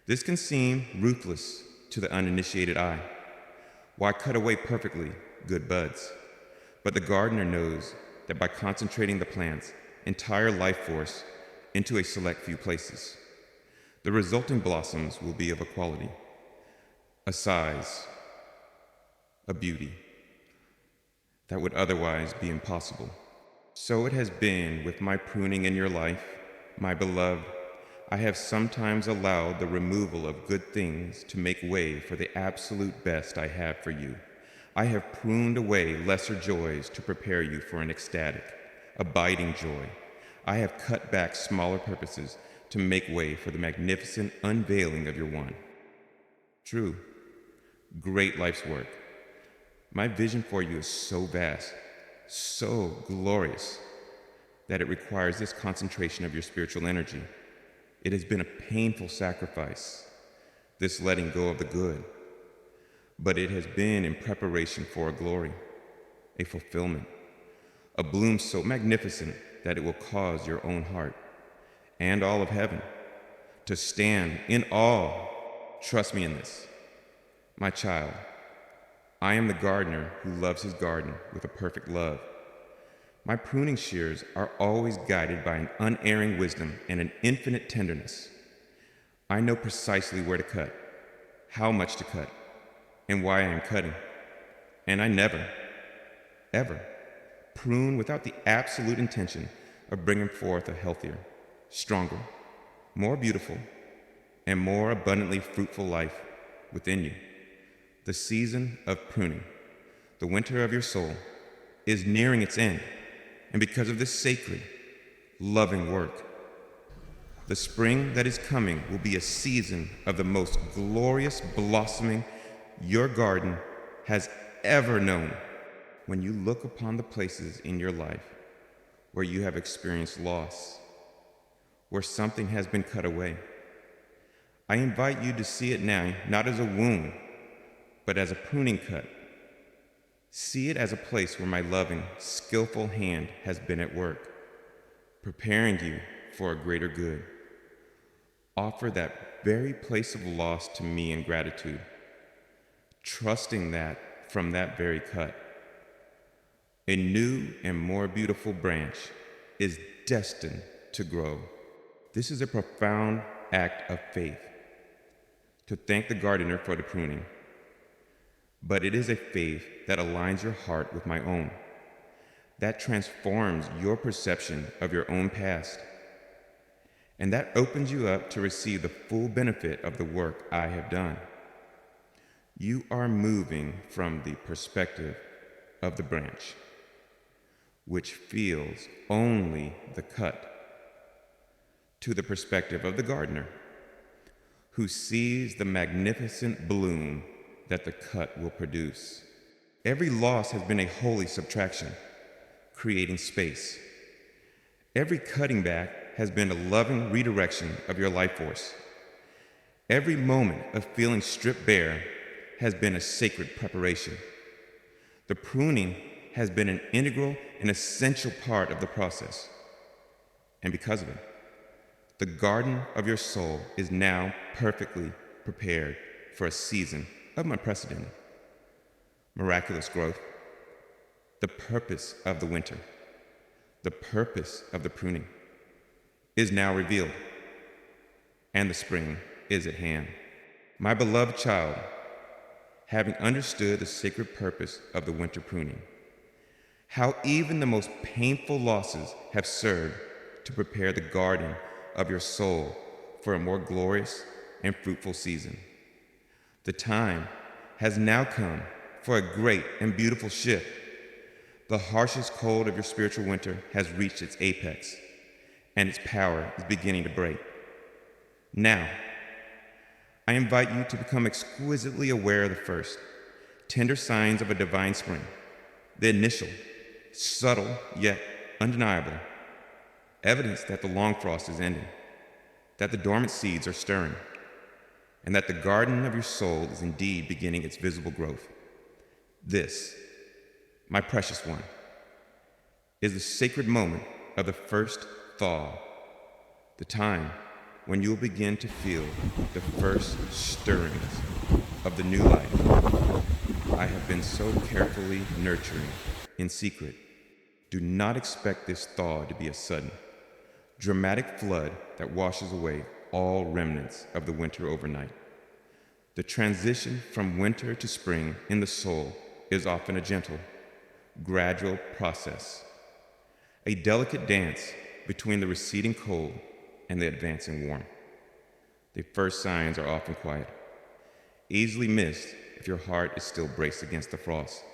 This can seem ruthless to the uninitiated eye. Why cut away perfectly good buds? But the gardener knows that by concentrating the plant's entire life force into a select few places, the resulting blossoms will be of a quality, a size, a beauty that would otherwise be impossible. So it has been with my pruning in your life, my beloved. I have sometimes allowed the removal of good things to make way for the absolute best I have for you. I have pruned away lesser joys to prepare you for an ecstatic, abiding joy. I have cut back smaller purposes to make way for the magnificent unveiling of your one. True, great life's work. My vision for you is so vast, so glorious, that it requires this concentration of your spiritual energy. It has been a painful sacrifice, this letting go of the good, but it has been in preparation for a glory, a fulfillment, a bloom so magnificent that it will cause your own heart and all of heaven to stand in awe. Trust me in this, my child. I am the gardener who loves his garden with a perfect love. My pruning shears are always guided by an unerring wisdom and an infinite tenderness. I know precisely where to cut, how much to cut, and why I am cutting. And I never, ever prune without the absolute intention of bringing forth a healthier, stronger, more beautiful, and more abundantly fruitful life within you. The season of pruning, the winter of your soul, is nearing its end, and because of this sacred, loving work, the spring that is coming will be a season of the most glorious blossoming your garden has ever known. When you look upon the places in your life where you have experienced loss, where something has been cut away, I invite you to see it now not as a wound, but as a pruning cut. See it as a place where my loving, skillful hand has been at work, preparing you for a greater good. Offer that very place of loss to me in gratitude, trusting that from that very cut, a new and more beautiful branch is destined to grow. This is a profound act of faith, to thank the gardener for the pruning. But it is a faith that aligns your heart with my own, that transforms your perception of your own past, and that opens you up to receive the full benefit of the work I have done. You are moving from the perspective of the branch, which feels only the cut, to the perspective of the gardener, who sees the magnificent bloom that the cut will produce. Every loss has been a holy subtraction, creating space. Every cutting back has been a loving redirection of your life force. Every moment of feeling stripped bare has been a sacred preparation. The pruning has been an integral and essential part of the process. And because of it, the garden of your soul is now perfectly prepared for a season of unprecedented, miraculous growth. The purpose of the winter, the purpose of the pruning, is now revealed, and the spring is at hand. My beloved child, having understood the sacred purpose of the winter pruning, how even the most painful losses have served to prepare the garden of your soul for a more glorious and fruitful season. The time has now come for a great and beautiful shift. The harshest cold of your spiritual winter has reached its apex, and its power is beginning to break. Now, I invite you to become exquisitely aware of the first, tender signs of a divine spring, the initial, subtle yet undeniable evidence that the long frost is ending, that the dormant seeds are stirring, and that the garden of your soul is indeed beginning its visible growth. This, my precious one, is the sacred moment of the first thaw, the time when you will begin to feel the first stirrings of the new life I have been so carefully nurturing in secret. Do not expect this thaw to be a sudden, dramatic flood that washes away all remnants of the winter overnight. The transition from winter to spring in the soul is often a gentle, gradual process, a delicate dance between the receding cold and the advancing warmth. The first signs are often quiet, easily missed if your heart is still braced against the frost.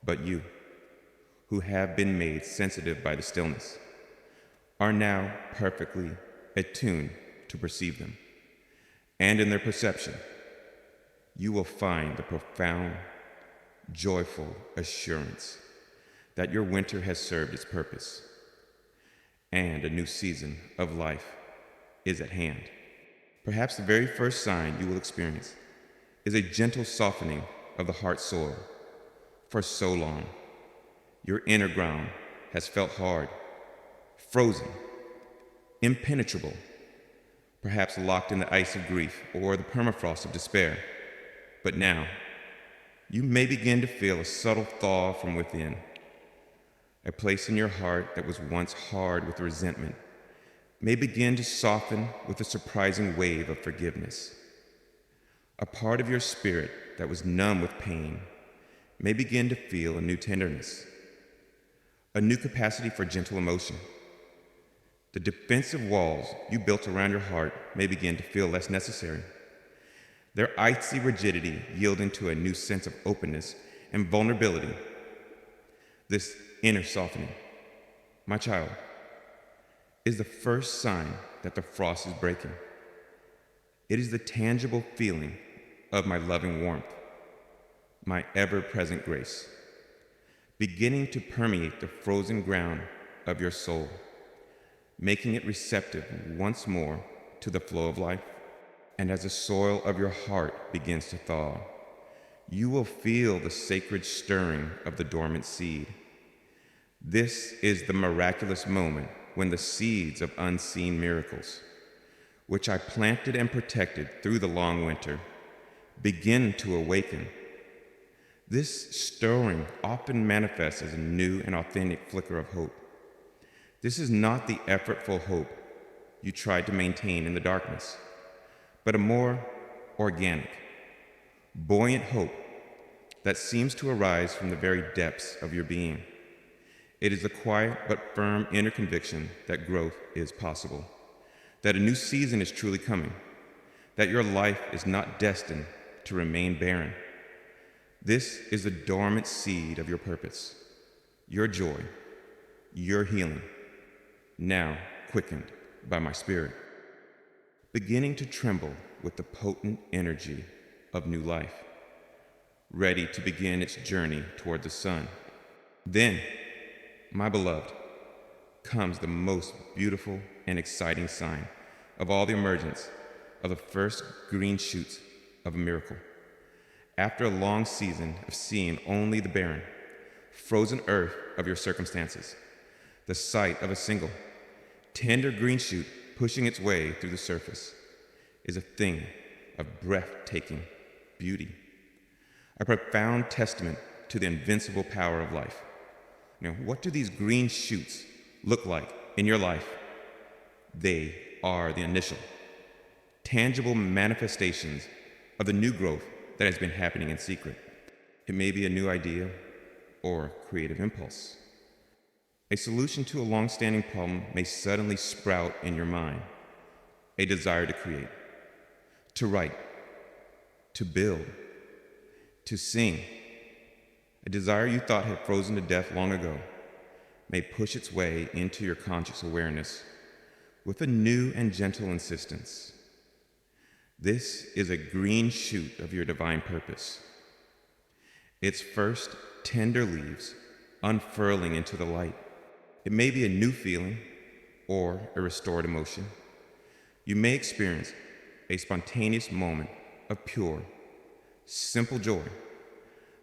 But you, who have been made sensitive by the stillness, are now perfectly attuned to perceive them. And in their perception, you will find the profound, joyful assurance that your winter has served its purpose, and a new season of life is at hand. Perhaps the very first sign you will experience is a gentle softening of the heart soil. For so long, your inner ground has felt hard, frozen, impenetrable, perhaps locked in the ice of grief or the permafrost of despair. But now, you may begin to feel a subtle thaw from within. A place in your heart that was once hard with resentment may begin to soften with a surprising wave of forgiveness. A part of your spirit that was numb with pain may begin to feel a new tenderness, a new capacity for gentle emotion. The defensive walls you built around your heart may begin to feel less necessary. their icy rigidity yielding to a new sense of openness and vulnerability. This inner softening, my child, is the first sign that the frost is breaking. It is the tangible feeling of my loving warmth, my ever-present grace, beginning to permeate the frozen ground of your soul, making it receptive once more to the flow of life. And as the soil of your heart begins to thaw, you will feel the sacred stirring of the dormant seed. This is the miraculous moment when the seeds of unseen miracles, which I planted and protected through the long winter, begin to awaken. This stirring often manifests as a new and authentic flicker of hope. This is not the effortful hope you tried to maintain in the darkness, but a more organic, buoyant hope that seems to arise from the very depths of your being. It is the quiet but firm inner conviction that growth is possible, that a new season is truly coming, that your life is not destined to remain barren. This is the dormant seed of your purpose, your joy, your healing, now quickened by my Spirit, beginning to tremble with the potent energy of new life, ready to begin its journey toward the sun. Then, my beloved, comes the most beautiful and exciting sign of all the emergence of the first green shoots of a miracle. After a long season of seeing only the barren, frozen earth of your circumstances, the sight of a single, tender green shoot pushing its way through the surface is a thing of breathtaking beauty, a profound testament to the invincible power of life. What do these green shoots look like in your life? They are the initial, tangible manifestations of the new growth that has been happening in secret. It may be a new idea or creative impulse. A solution to a long-standing problem may suddenly sprout in your mind. A desire to create, to write, to build, to sing. A desire you thought had frozen to death long ago may push its way into your conscious awareness with a new and gentle insistence. This is a green shoot of your divine purpose. Its first tender leaves unfurling into the light. It may be a new feeling or a restored emotion. You may experience a spontaneous moment of pure, simple joy,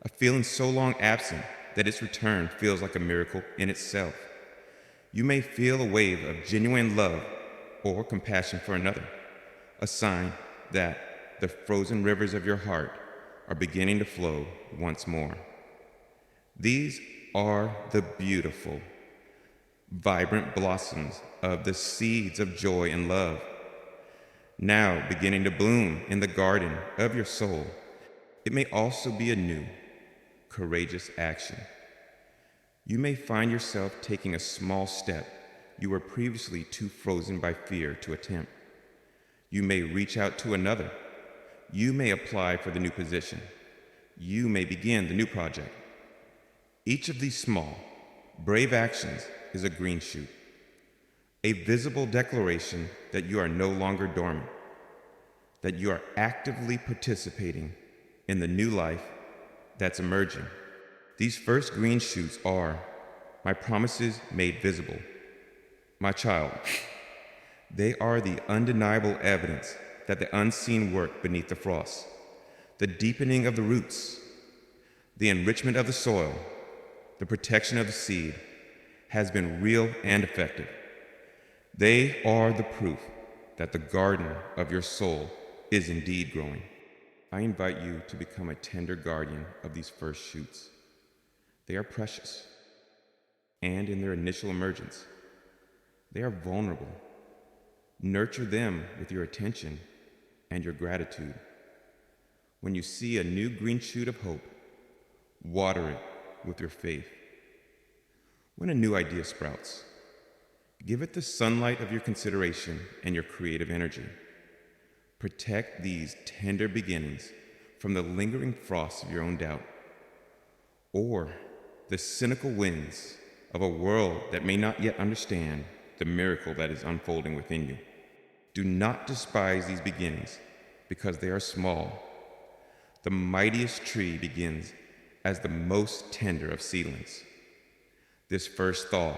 a feeling so long absent that its return feels like a miracle in itself. You may feel a wave of genuine love or compassion for another, a sign that the frozen rivers of your heart are beginning to flow once more. These are the beautiful, vibrant blossoms of the seeds of joy and love, now beginning to bloom in the garden of your soul. It may also be a new, courageous action. You may find yourself taking a small step you were previously too frozen by fear to attempt. You may reach out to another. You may apply for the new position. You may begin the new project. Each of these small, brave actions is a green shoot, a visible declaration that you are no longer dormant, that you are actively participating in the new life that's emerging. These first green shoots are my promises made visible. My child, they are the undeniable evidence that the unseen work beneath the frost, the deepening of the roots, the enrichment of the soil, the protection of the seed, has been real and effective. They are the proof that the garden of your soul is indeed growing. I invite you to become a tender guardian of these first shoots. They are precious, and in their initial emergence, they are vulnerable. Nurture them with your attention and your gratitude. When you see a new green shoot of hope, water it with your faith. When a new idea sprouts, give it the sunlight of your consideration and your creative energy. Protect these tender beginnings from the lingering frosts of your own doubt, or the cynical winds of a world that may not yet understand the miracle that is unfolding within you. Do not despise these beginnings because they are small. The mightiest tree begins as the most tender of seedlings. This first thaw,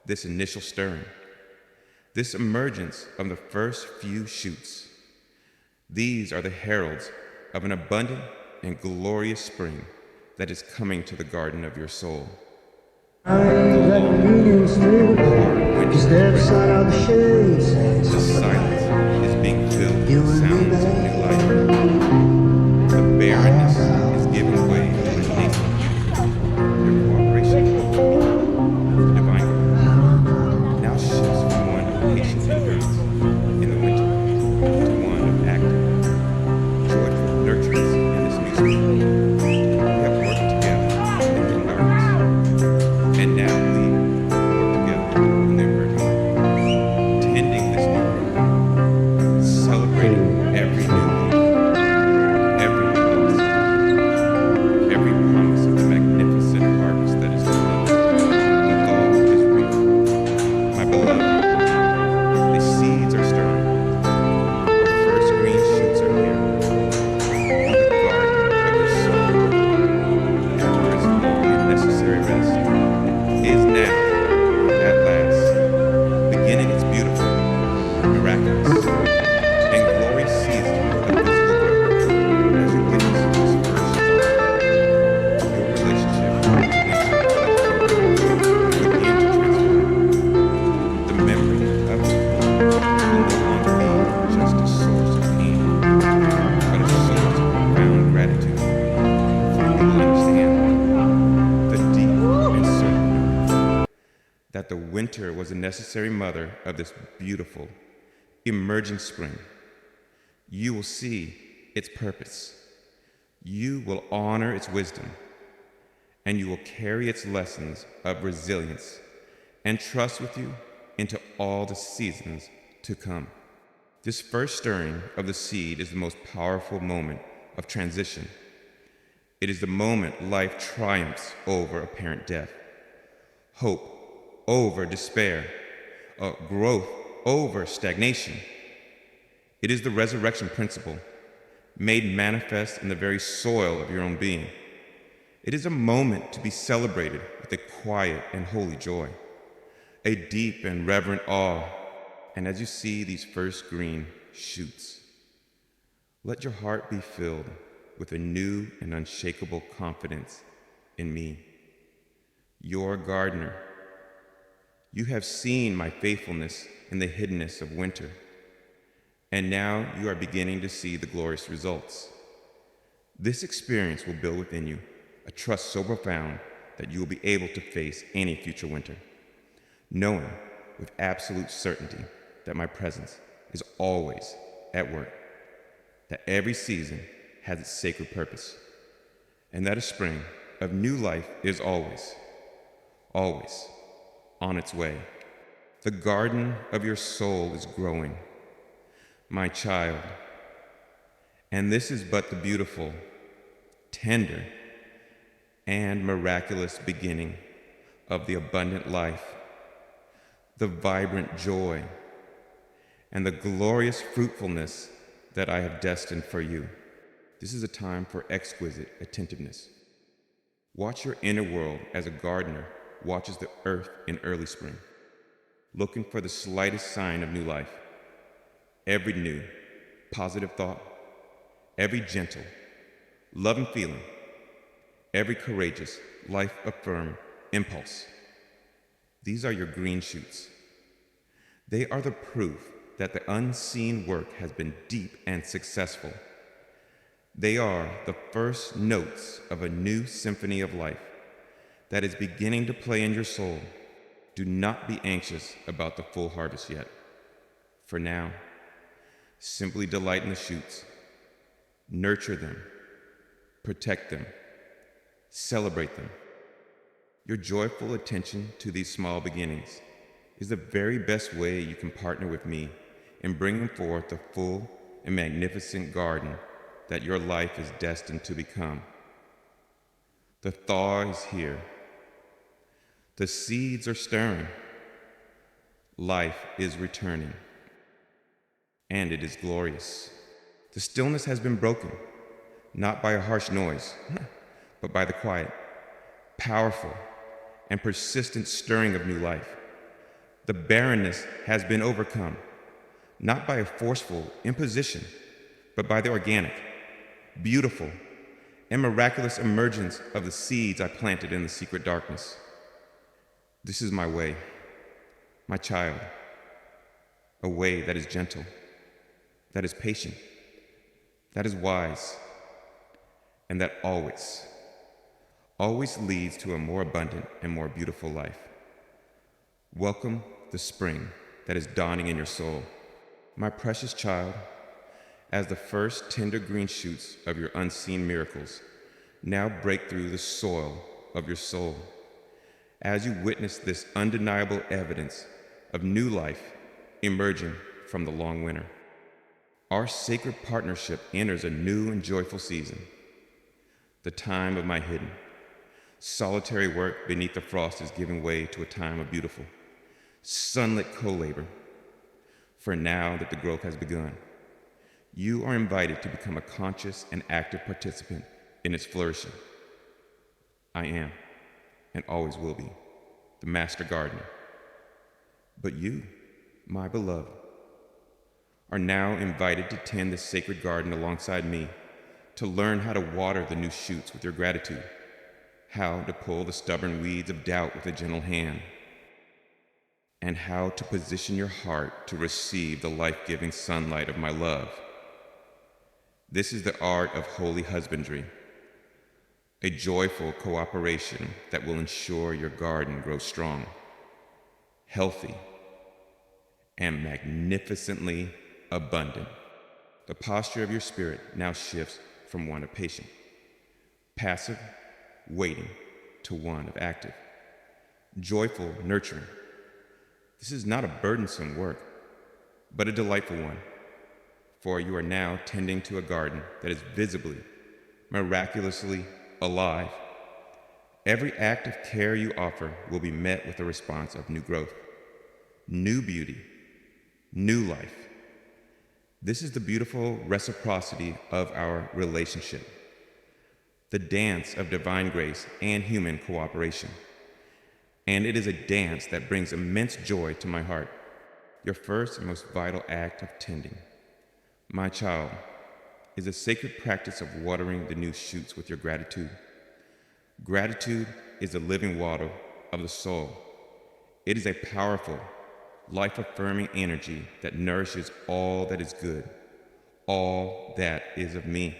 this initial stirring, this emergence of the first few shoots, these are the heralds of an abundant and glorious spring that is coming to the garden of your soul. I ain't got convenience, dude. Just the other side of the shades. The silence is being filled with sounds of new life. The barrenness is giving way to the nascent. Your cooperation with the divine God now shifts from one of patient endurance in the winter to one of active, joyful nurturance in this new spring. We have worked together in the darkness, and now we work together in the emerging light, tending this new growth, celebrating every new leaf, every new blossom, every promise of the magnificent harvest that is coming. The thaw is real, my beloved. The seeds are stirring. The first green shoots are here. The garden of your soul, after its long and necessary rest, is now, at last, beginning its beautiful, miraculous, and glorious season of physical growth. As you witness this first thaw, your relationship with nature will begin to transform. The memory of it will no longer be just a source of pain, but a source of profound gratitude. For you will understand the deep and certain knowing that the winter was a necessary mother of this beautiful, emerging spring. You will see its purpose. You will honor its wisdom, and you will carry its lessons of resilience and trust with you into all the seasons to come. This first stirring of the seed is the most powerful moment of transition. It is the moment life triumphs over apparent death, hope over despair, growth over stagnation. It is the resurrection principle made manifest in the very soil of your own being. It is a moment to be celebrated with a quiet and holy joy, a deep and reverent awe. And as you see these first green shoots, let your heart be filled with a new and unshakable confidence in me, your gardener. You have seen my faithfulness in the hiddenness of winter, and now you are beginning to see the glorious results. This experience will build within you a trust so profound that you will be able to face any future winter, knowing with absolute certainty that my presence is always at work, that every season has its sacred purpose, and that a spring of new life is always, always on its way. The garden of your soul is growing, my child, and this is but the beautiful, tender, and miraculous beginning of the abundant life, the vibrant joy, and the glorious fruitfulness that I have destined for you. This is a time for exquisite attentiveness. Watch your inner world as a gardener watches the earth in early spring, looking for the slightest sign of new life. Every new, positive thought, every gentle, loving feeling, every courageous, life-affirming impulse. These are your green shoots. They are the proof that the unseen work has been deep and successful. They are the first notes of a new symphony of life that is beginning to play in your soul. Do not be anxious about the full harvest yet. For now, simply delight in the shoots, nurture them, protect them, celebrate them. Your joyful attention to these small beginnings is the very best way you can partner with me in bringing forth the full and magnificent garden that your life is destined to become. The thaw is here. The seeds are stirring. Life is returning. And it is glorious. The stillness has been broken, not by a harsh noise, but by the quiet, powerful, and persistent stirring of new life. The barrenness has been overcome, not by a forceful imposition, but by the organic, beautiful, and miraculous emergence of the seeds I planted in the secret darkness. This is my way, my child, a way that is gentle, that is patient, that is wise, and that always leads to a more abundant and more beautiful life. Welcome the spring that is dawning in your soul, my precious child, as the first tender green shoots of your unseen miracles now break through the soil of your soul. As you witness this undeniable evidence of new life emerging from the long winter, our sacred partnership enters a new and joyful season. The time of my hidden, solitary work beneath the frost is giving way to a time of beautiful, sunlit co-labor. For now that the growth has begun, you are invited to become a conscious and active participant in its flourishing. I am, and always will be, the master gardener. But you, my beloved, are now invited to tend this sacred garden alongside me, to learn how to water the new shoots with your gratitude, how to pull the stubborn weeds of doubt with a gentle hand, and how to position your heart to receive the life-giving sunlight of my love. This is the art of holy husbandry, a joyful cooperation that will ensure your garden grows strong, healthy, and magnificently abundant. The posture of your spirit now shifts from one of patient, passive, waiting, to one of active, joyful, nurturing. This is not a burdensome work, but a delightful one, for you are now tending to a garden that is visibly, miraculously alive. Every act of care you offer will be met with a response of new growth, new beauty, new life. This is the beautiful reciprocity of our relationship, the dance of divine grace and human cooperation. And it is a dance that brings immense joy to my heart. Your first and most vital act of tending, my child, is a sacred practice of watering the new shoots with your gratitude. Gratitude is the living water of the soul. It is a powerful, life-affirming energy that nourishes all that is good, all that is of me.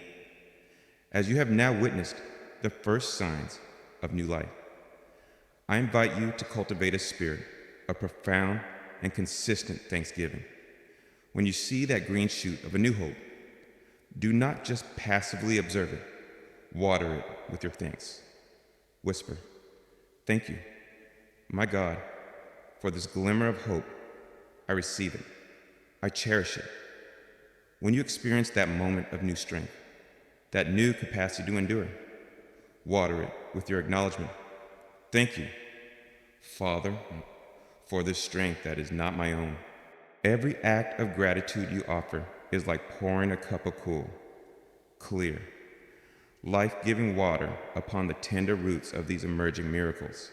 As you have now witnessed the first signs of new life, I invite you to cultivate a spirit of profound and consistent thanksgiving. When you see that green shoot of a new hope, do not just passively observe it, water it with your thanks. Whisper, "Thank you, my God, for this glimmer of hope. I receive it. I cherish it." When you experience that moment of new strength, that new capacity to endure, water it with your acknowledgement. "Thank you, Father, for this strength that is not my own." Every act of gratitude you offer is like pouring a cup of cool, clear, life-giving water upon the tender roots of these emerging miracles.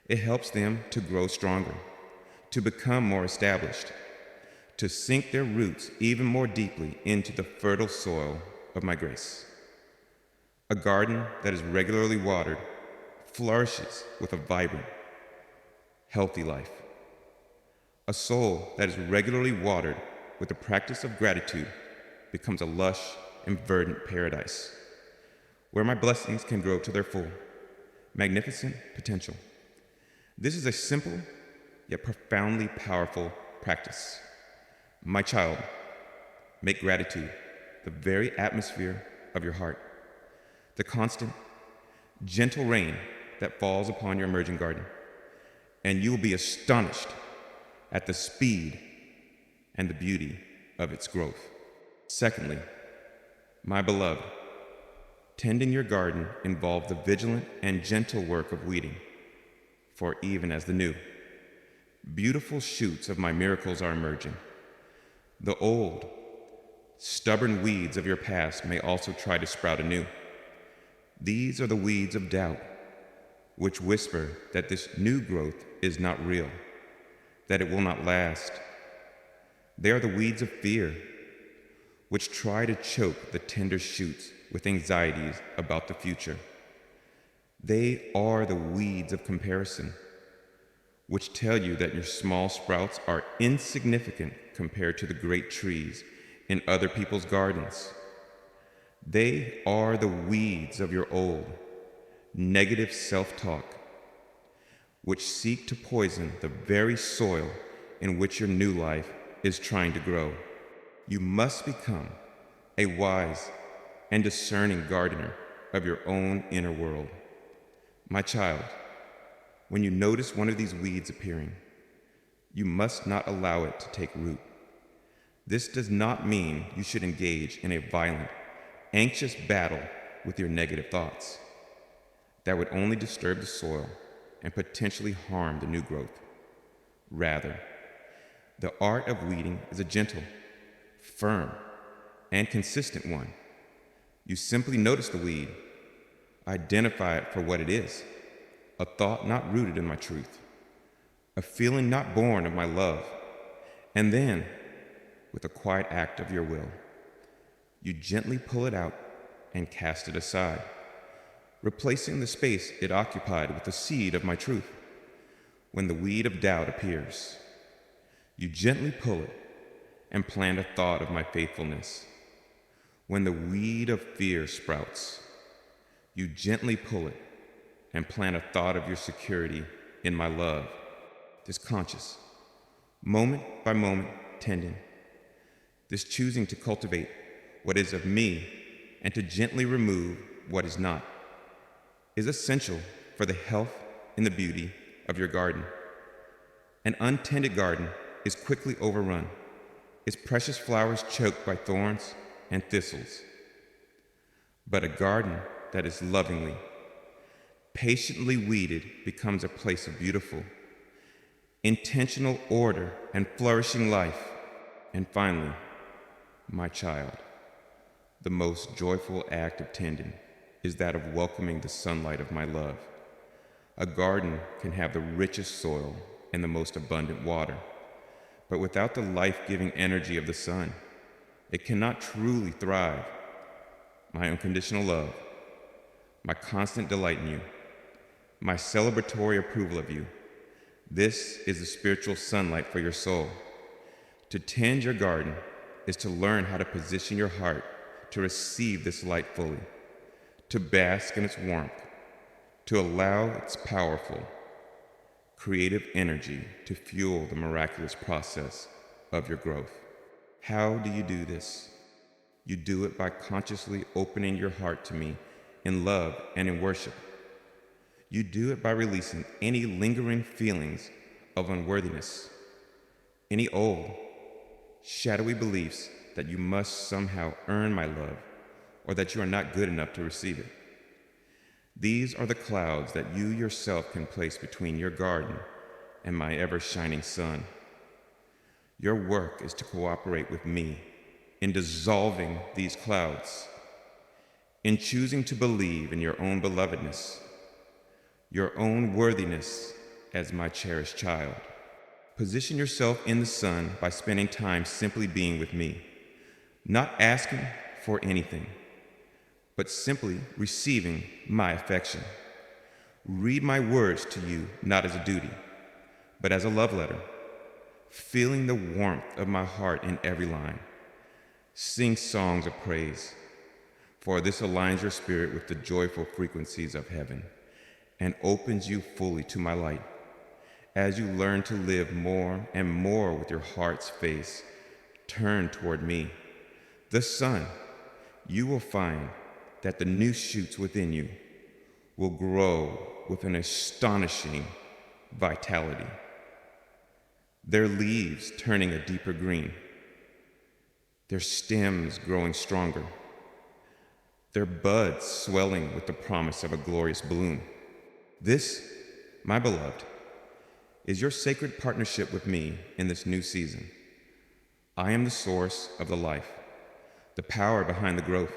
It helps them to grow stronger, to become more established, to sink their roots even more deeply into the fertile soil of my grace. A garden that is regularly watered flourishes with a vibrant, healthy life. A soul that is regularly watered with the practice of gratitude becomes a lush and verdant paradise, where my blessings can grow to their full, magnificent potential. This is a simple yet profoundly powerful practice. My child, make gratitude the very atmosphere of your heart, the constant, gentle rain that falls upon your emerging garden, and you will be astonished at the speed and the beauty of its growth. Secondly, my beloved, tending your garden involved the vigilant and gentle work of weeding, for even as the new, beautiful shoots of my miracles are emerging, the old, stubborn weeds of your past may also try to sprout anew. These are the weeds of doubt, which whisper that this new growth is not real, that it will not last. They are the weeds of fear, which try to choke the tender shoots with anxieties about the future. They are the weeds of comparison, which tell you that your small sprouts are insignificant compared to the great trees in other people's gardens. They are the weeds of your old, negative self-talk, which seek to poison the very soil in which your new life is trying to grow. You must become a wise and discerning gardener of your own inner world. My child, when you notice one of these weeds appearing, you must not allow it to take root. This does not mean you should engage in a violent, anxious battle with your negative thoughts. That would only disturb the soil and potentially harm the new growth. Rather, the art of weeding is a gentle, firm, and consistent one. You simply notice the weed, identify it for what it is, a thought not rooted in my truth, a feeling not born of my love, and then, with a quiet act of your will, you gently pull it out and cast it aside, replacing the space it occupied with the seed of my truth. When the weed of doubt appears, you gently pull it and plant a thought of my faithfulness. When the weed of fear sprouts, you gently pull it and plant a thought of your security in my love. This conscious, moment by moment tending, this choosing to cultivate what is of me and to gently remove what is not, is essential for the health and the beauty of your garden. An untended garden is quickly overrun, its precious flowers choked by thorns and thistles. But a garden that is lovingly, patiently weeded becomes a place of beautiful, intentional order and flourishing life. And finally, my child, the most joyful act of tending is that of welcoming the sunlight of my love. A garden can have the richest soil and the most abundant water, but without the life-giving energy of the sun, it cannot truly thrive. My unconditional love, my constant delight in you, my celebratory approval of you, this is the spiritual sunlight for your soul. To tend your garden is to learn how to position your heart to receive this light fully, to bask in its warmth, to allow its powerful, creative energy to fuel the miraculous process of your growth. How do you do this? You do it by consciously opening your heart to me in love and in worship. You do it by releasing any lingering feelings of unworthiness, any old, shadowy beliefs that you must somehow earn my love or that you are not good enough to receive it. These are the clouds that you yourself can place between your garden and my ever-shining sun. Your work is to cooperate with me in dissolving these clouds, in choosing to believe in your own belovedness, your own worthiness as my cherished child. Position yourself in the sun by spending time simply being with me, not asking for anything, but simply receiving my affection. Read my words to you not as a duty, but as a love letter, feeling the warmth of my heart in every line. Sing songs of praise, for this aligns your spirit with the joyful frequencies of heaven and opens you fully to my light. As you learn to live more and more with your heart's face turned toward me, the sun, you will find that the new shoots within you will grow with an astonishing vitality, their leaves turning a deeper green, their stems growing stronger, their buds swelling with the promise of a glorious bloom. This, my beloved, is your sacred partnership with me in this new season. I am the source of the life, the power behind the growth,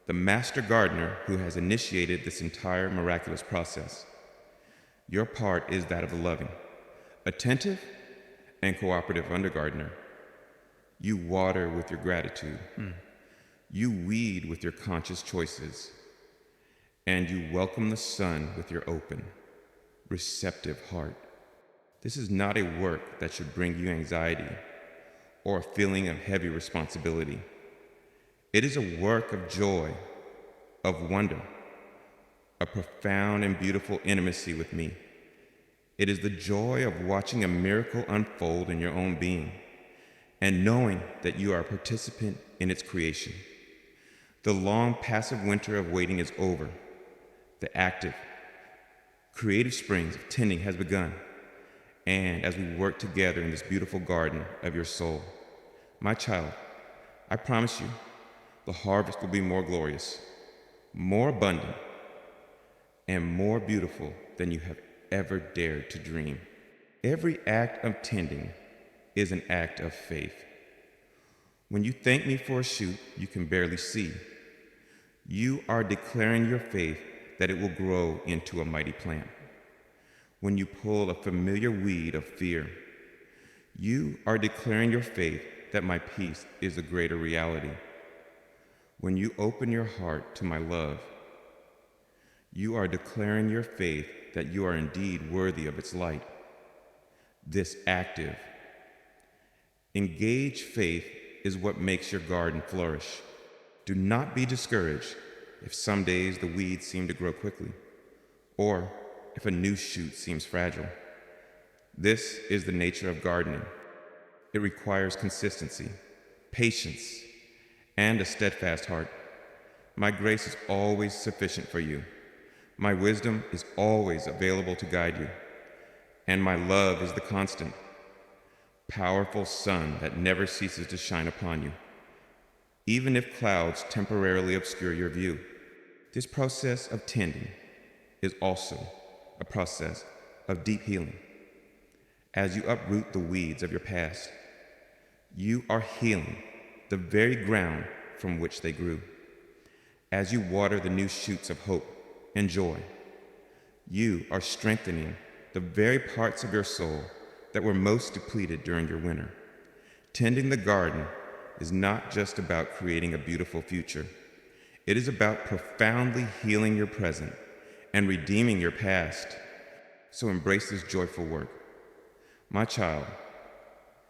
the master gardener who has initiated this entire miraculous process. Your part is that of the loving, attentive, and cooperative undergardener. You water with your gratitude. You weed with your conscious choices. And you welcome the sun with your open, receptive heart. This is not a work that should bring you anxiety or a feeling of heavy responsibility. It is a work of joy, of wonder, a profound and beautiful intimacy with me. It is the joy of watching a miracle unfold in your own being and knowing that you are a participant in its creation. The long, passive winter of waiting is over. The active, creative springs of tending has begun. And as we work together in this beautiful garden of your soul, my child, I promise you, the harvest will be more glorious, more abundant, and more beautiful than you have ever dared to dream. Every act of tending is an act of faith. When you thank me for a shoot you can barely see, you are declaring your faith that it will grow into a mighty plant. When you pull a familiar weed of fear, you are declaring your faith that my peace is a greater reality. When you open your heart to my love, you are declaring your faith that you are indeed worthy of its light. This active, engaged faith is what makes your garden flourish. Do not be discouraged if some days the weeds seem to grow quickly, or if a new shoot seems fragile. This is the nature of gardening. It requires consistency, patience, and a steadfast heart. My grace is always sufficient for you. My wisdom is always available to guide you. And my love is the constant, powerful sun that never ceases to shine upon you, even if clouds temporarily obscure your view. This process of tending is also a process of deep healing. As you uproot the weeds of your past, you are healing the very ground from which they grew. As you water the new shoots of hope and joy, you are strengthening the very parts of your soul that were most depleted during your winter. Tending the garden is not just about creating a beautiful future. It is about profoundly healing your present and redeeming your past. So embrace this joyful work. My child,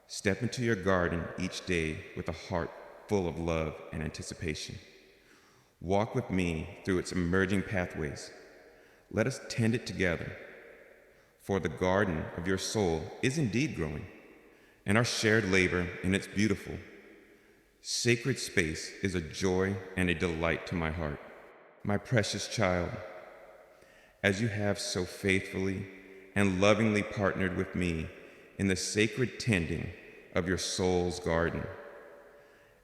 step into your garden each day with a heart full of love and anticipation. Walk with me through its emerging pathways. Let us tend it together, for the garden of your soul is indeed growing, and our shared labor in its beautiful, sacred space is a joy and a delight to my heart. My precious child, as you have so faithfully and lovingly partnered with me in the sacred tending of your soul's garden,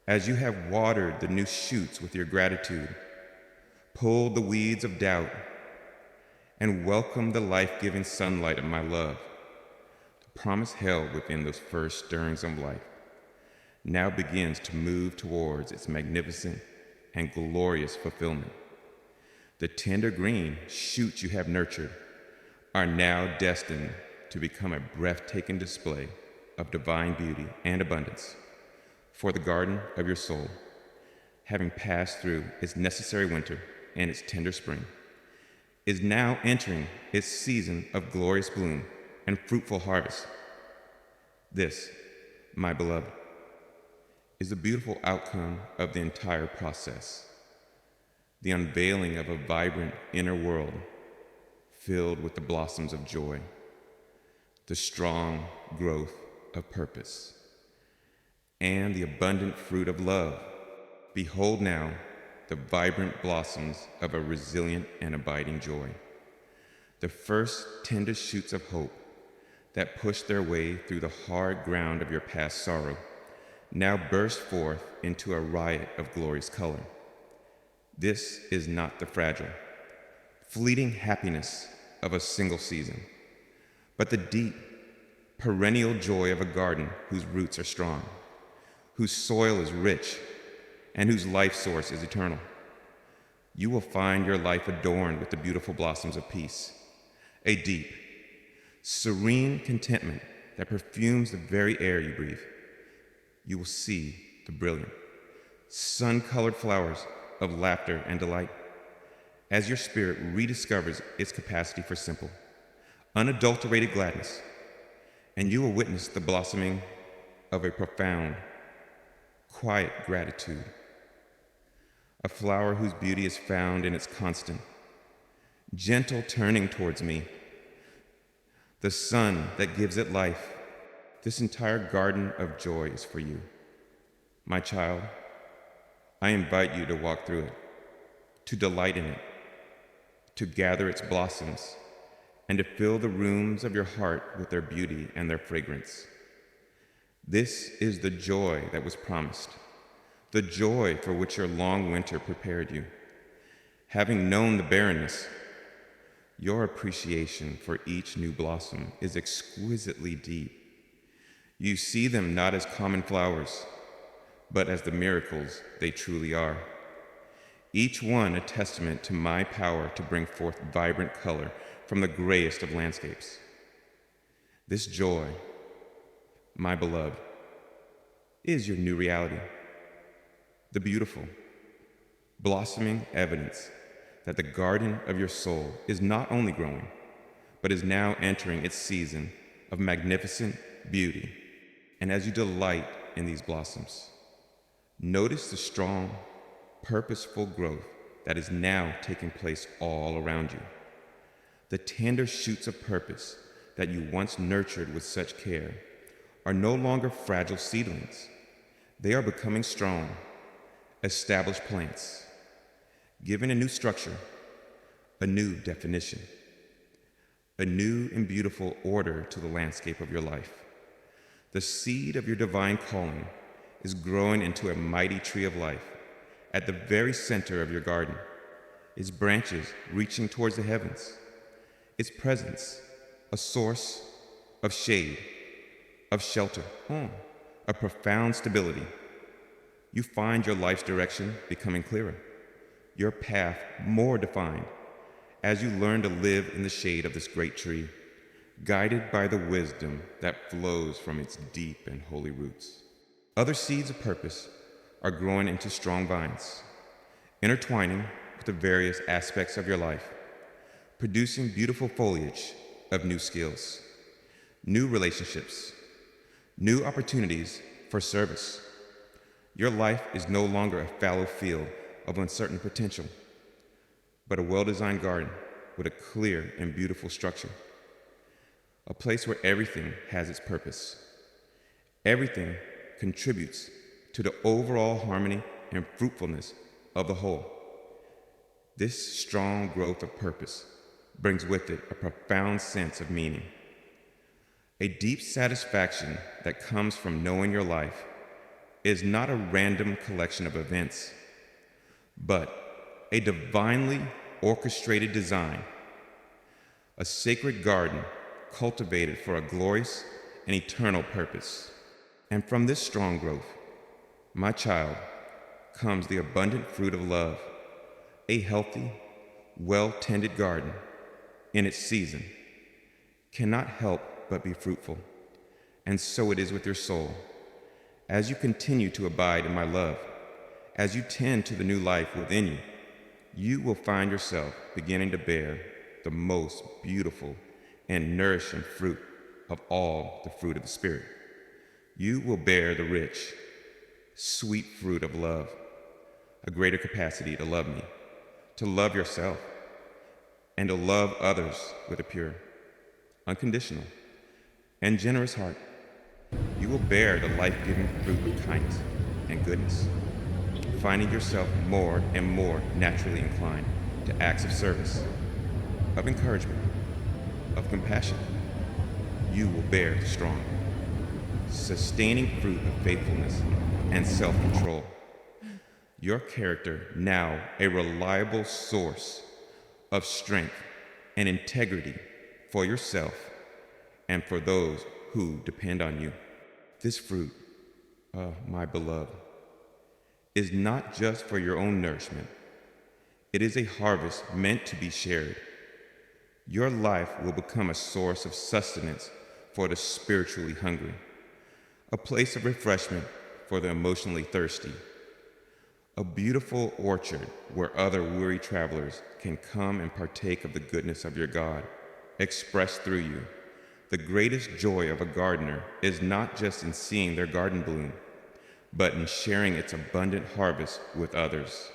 as you have watered the new shoots with your gratitude, pulled the weeds of doubt, and welcomed the life-giving sunlight of my love, the promise held within those first stirrings of life now begins to move towards its magnificent and glorious fulfillment. The tender green shoots you have nurtured are now destined to become a breathtaking display of divine beauty and abundance. For the garden of your soul, having passed through its necessary winter and its tender spring, is now entering its season of glorious bloom and fruitful harvest. This, my beloved, is the beautiful outcome of the entire process, the unveiling of a vibrant inner world filled with the blossoms of joy, the strong growth of purpose, and the abundant fruit of love. Behold now the vibrant blossoms of a resilient and abiding joy, the first tender shoots of hope that push their way through the hard ground of your past sorrow, now burst forth into a riot of glorious color. This is not the fragile, fleeting happiness of a single season, but the deep, perennial joy of a garden whose roots are strong, whose soil is rich, and whose life source is eternal. You will find your life adorned with the beautiful blossoms of peace, a deep, serene contentment that perfumes the very air you breathe. You will see the brilliant, sun-colored flowers of laughter and delight as your spirit rediscovers its capacity for simple, unadulterated gladness, and you will witness the blossoming of a profound, quiet gratitude, a flower whose beauty is found in its constant, gentle turning towards me, the sun that gives it life. This entire garden of joy is for you. My child, I invite you to walk through it, to delight in it, to gather its blossoms, and to fill the rooms of your heart with their beauty and their fragrance. This is the joy that was promised, the joy for which your long winter prepared you. Having known the barrenness, your appreciation for each new blossom is exquisitely deep. You see them not as common flowers, but as the miracles they truly are. Each one a testament to my power to bring forth vibrant color from the grayest of landscapes. This joy, my beloved, is your new reality. The beautiful, blossoming evidence that the garden of your soul is not only growing, but is now entering its season of magnificent beauty. And as you delight in these blossoms, notice the strong, purposeful growth that is now taking place all around you. The tender shoots of purpose that you once nurtured with such care are no longer fragile seedlings. They are becoming strong, established plants, given a new structure, a new definition, a new and beautiful order to the landscape of your life. The seed of your divine calling is growing into a mighty tree of life at the very center of your garden, its branches reaching towards the heavens, its presence a source of shade, of shelter, of profound stability. You find your life's direction becoming clearer, your path more defined, as you learn to live in the shade of this great tree, guided by the wisdom that flows from its deep and holy roots. Other seeds of purpose are growing into strong vines, intertwining with the various aspects of your life, producing beautiful foliage of new skills, new relationships, new opportunities for service. Your life is no longer a fallow field of uncertain potential, but a well-designed garden with a clear and beautiful structure. A place where everything has its purpose. Everything contributes to the overall harmony and fruitfulness of the whole. This strong growth of purpose brings with it a profound sense of meaning, a deep satisfaction that comes from knowing your life is not a random collection of events, but a divinely orchestrated design, a sacred garden cultivated for a glorious and eternal purpose. And from this strong growth, my child, comes the abundant fruit of love, a healthy, well-tended garden in its season cannot help but be fruitful. And so it is with your soul. As you continue to abide in my love, as you tend to the new life within you, you will find yourself beginning to bear the most beautiful and nourishing fruit of all the fruit of the Spirit. You will bear the rich, sweet fruit of love, a greater capacity to love me, to love yourself, and to love others with a pure, unconditional, and generous heart. You will bear the life-giving fruit of kindness and goodness, finding yourself more and more naturally inclined to acts of service, of encouragement, of compassion. You will bear the strong, sustaining fruit of faithfulness and self-control. Your character now a reliable source of strength and integrity for yourself and for those who depend on you. This fruit, my beloved, is not just for your own nourishment. It is a harvest meant to be shared. Your life will become a source of sustenance for the spiritually hungry, a place of refreshment for the emotionally thirsty, a beautiful orchard where other weary travelers can come and partake of the goodness of your God, expressed through you. The greatest joy of a gardener is not just in seeing their garden bloom, but in sharing its abundant harvest with others.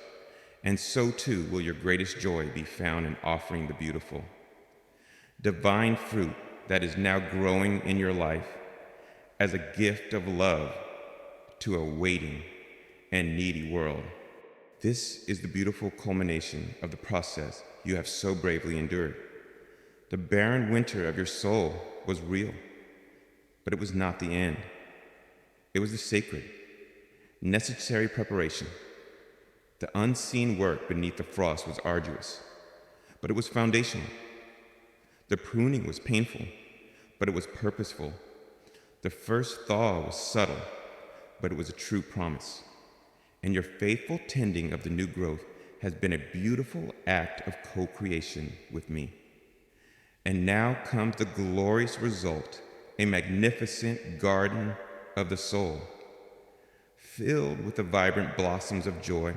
And so too will your greatest joy be found in offering the beautiful. Divine fruit that is now growing in your life as a gift of love to a waiting and needy world. This is the beautiful culmination of the process you have so bravely endured. The barren winter of your soul was real, but it was not the end. It was the sacred, necessary preparation. The unseen work beneath the frost was arduous, but it was foundational. The pruning was painful, but it was purposeful. The first thaw was subtle, but it was a true promise. And your faithful tending of the new growth has been a beautiful act of co-creation with me. And now comes the glorious result, a magnificent garden of the soul, filled with the vibrant blossoms of joy,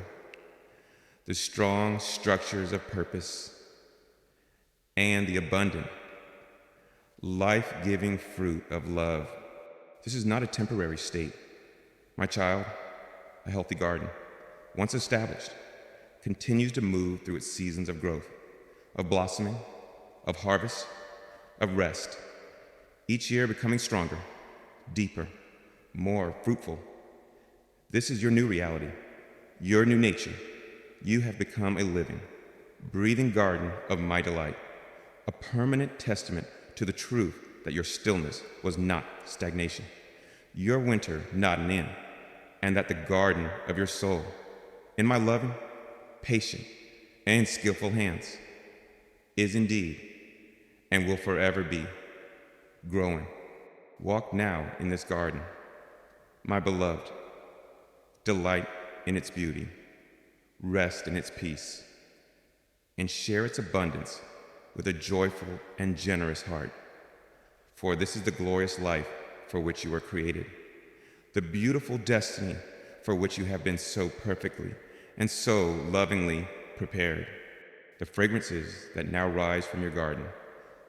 the strong structures of purpose, and the abundant, life-giving fruit of love. This is not a temporary state. My child, a healthy garden, once established, continues to move through its seasons of growth, of blossoming, of harvest, of rest, each year becoming stronger, deeper, more fruitful. This is your new reality, your new nature. You have become a living, breathing garden of my delight, a permanent testament to the truth that your stillness was not stagnation, your winter not an end, and that the garden of your soul, in my loving, patient, and skillful hands, is indeed and will forever be growing. Walk now in this garden, my beloved. Delight in its beauty, rest in its peace, and share its abundance with a joyful and generous heart. For this is the glorious life for which you were created, the beautiful destiny for which you have been so perfectly and so lovingly prepared. The fragrances that now rise from your garden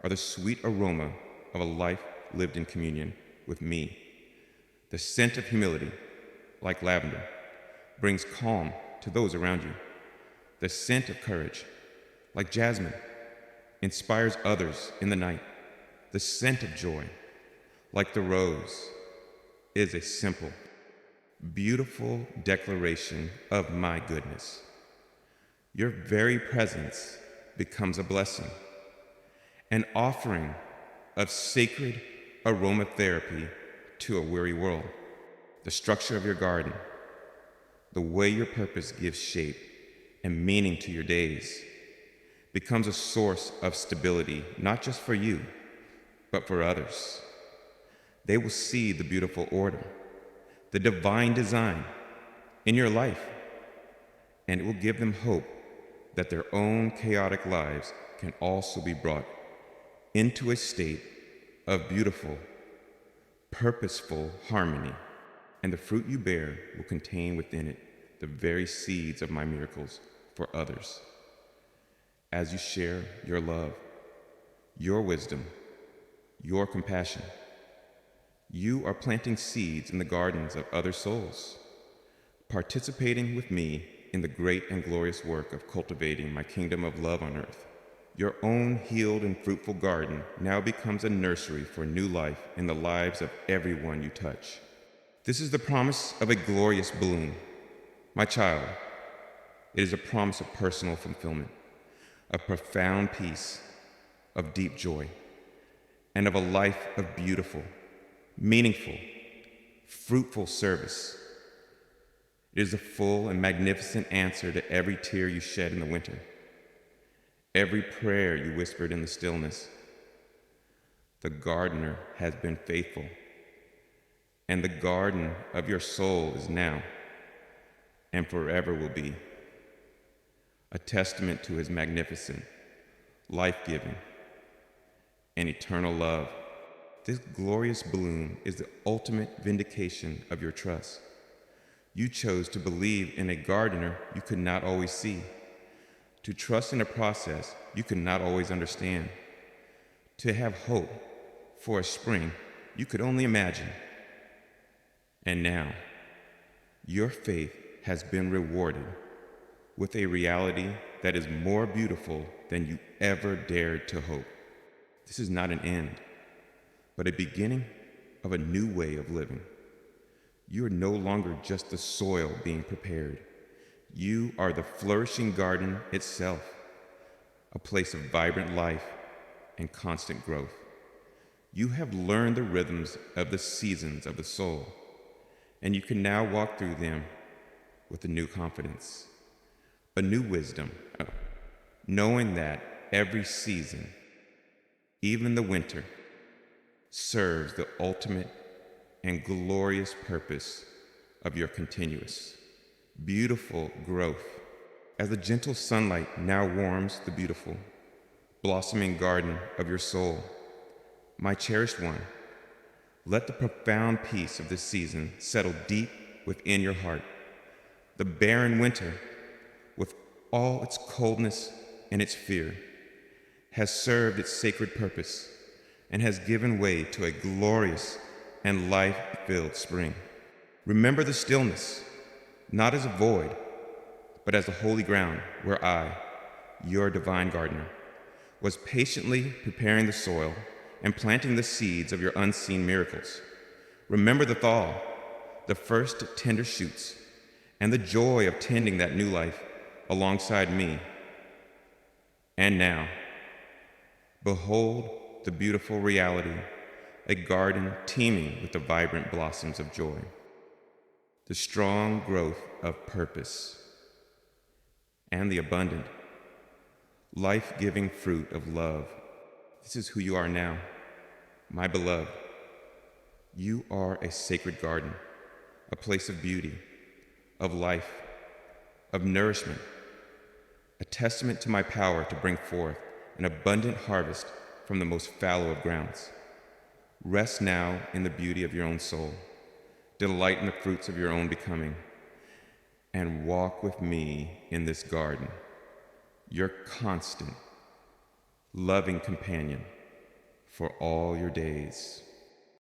are the sweet aroma of a life lived in communion with me. The scent of humility, like lavender, brings calm to those around you. The scent of courage, like jasmine, inspires others in the night. The scent of joy, like the rose, is a simple, beautiful declaration of my goodness. Your very presence becomes a blessing, an offering of sacred aromatherapy to a weary world. The structure of your garden, the way your purpose gives shape and meaning to your days, becomes a source of stability, not just for you, but for others. They will see the beautiful order, the divine design in your life, and it will give them hope that their own chaotic lives can also be brought into a state of beautiful, purposeful harmony, and the fruit you bear will contain within it the very seeds of my miracles for others. As you share your love, your wisdom, your compassion, you are planting seeds in the gardens of other souls, participating with me in the great and glorious work of cultivating my kingdom of love on earth. Your own healed and fruitful garden now becomes a nursery for new life in the lives of everyone you touch. This is the promise of a glorious bloom. My child, it is a promise of personal fulfillment, of profound peace, of deep joy, and of a life of beautiful, meaningful, fruitful service. It is a full and magnificent answer to every tear you shed in the winter, every prayer you whispered in the stillness. The gardener has been faithful, and the garden of your soul is now, and forever will be, a testament to his magnificent, life-giving, and eternal love. This glorious bloom is the ultimate vindication of your trust. You chose to believe in a gardener you could not always see, to trust in a process you could not always understand, to have hope for a spring you could only imagine. And now, your faith has been rewarded with a reality that is more beautiful than you ever dared to hope. This is not an end, but a beginning of a new way of living. You are no longer just the soil being prepared. You are the flourishing garden itself, a place of vibrant life and constant growth. You have learned the rhythms of the seasons of the soul, and you can now walk through them with a new confidence, a new wisdom, knowing that every season, even the winter, serves the ultimate and glorious purpose of your continuous, beautiful growth. As the gentle sunlight now warms the beautiful, blossoming garden of your soul, my cherished one, let the profound peace of this season settle deep within your heart. The barren winter, with all its coldness and its fear, has served its sacred purpose and has given way to a glorious and life-filled spring. Remember the stillness, not as a void, but as the holy ground where I, your divine gardener, was patiently preparing the soil and planting the seeds of your unseen miracles. Remember the thaw, the first tender shoots, and the joy of tending that new life alongside me. And now, behold the beautiful reality, a garden teeming with the vibrant blossoms of joy, the strong growth of purpose, and the abundant, life-giving fruit of love. This is who you are now, my beloved. You are a sacred garden, a place of beauty, of life, of nourishment, a testament to my power to bring forth an abundant harvest from the most fallow of grounds. Rest now in the beauty of your own soul, delight in the fruits of your own becoming, and walk with me in this garden, your constant, loving companion for all your days.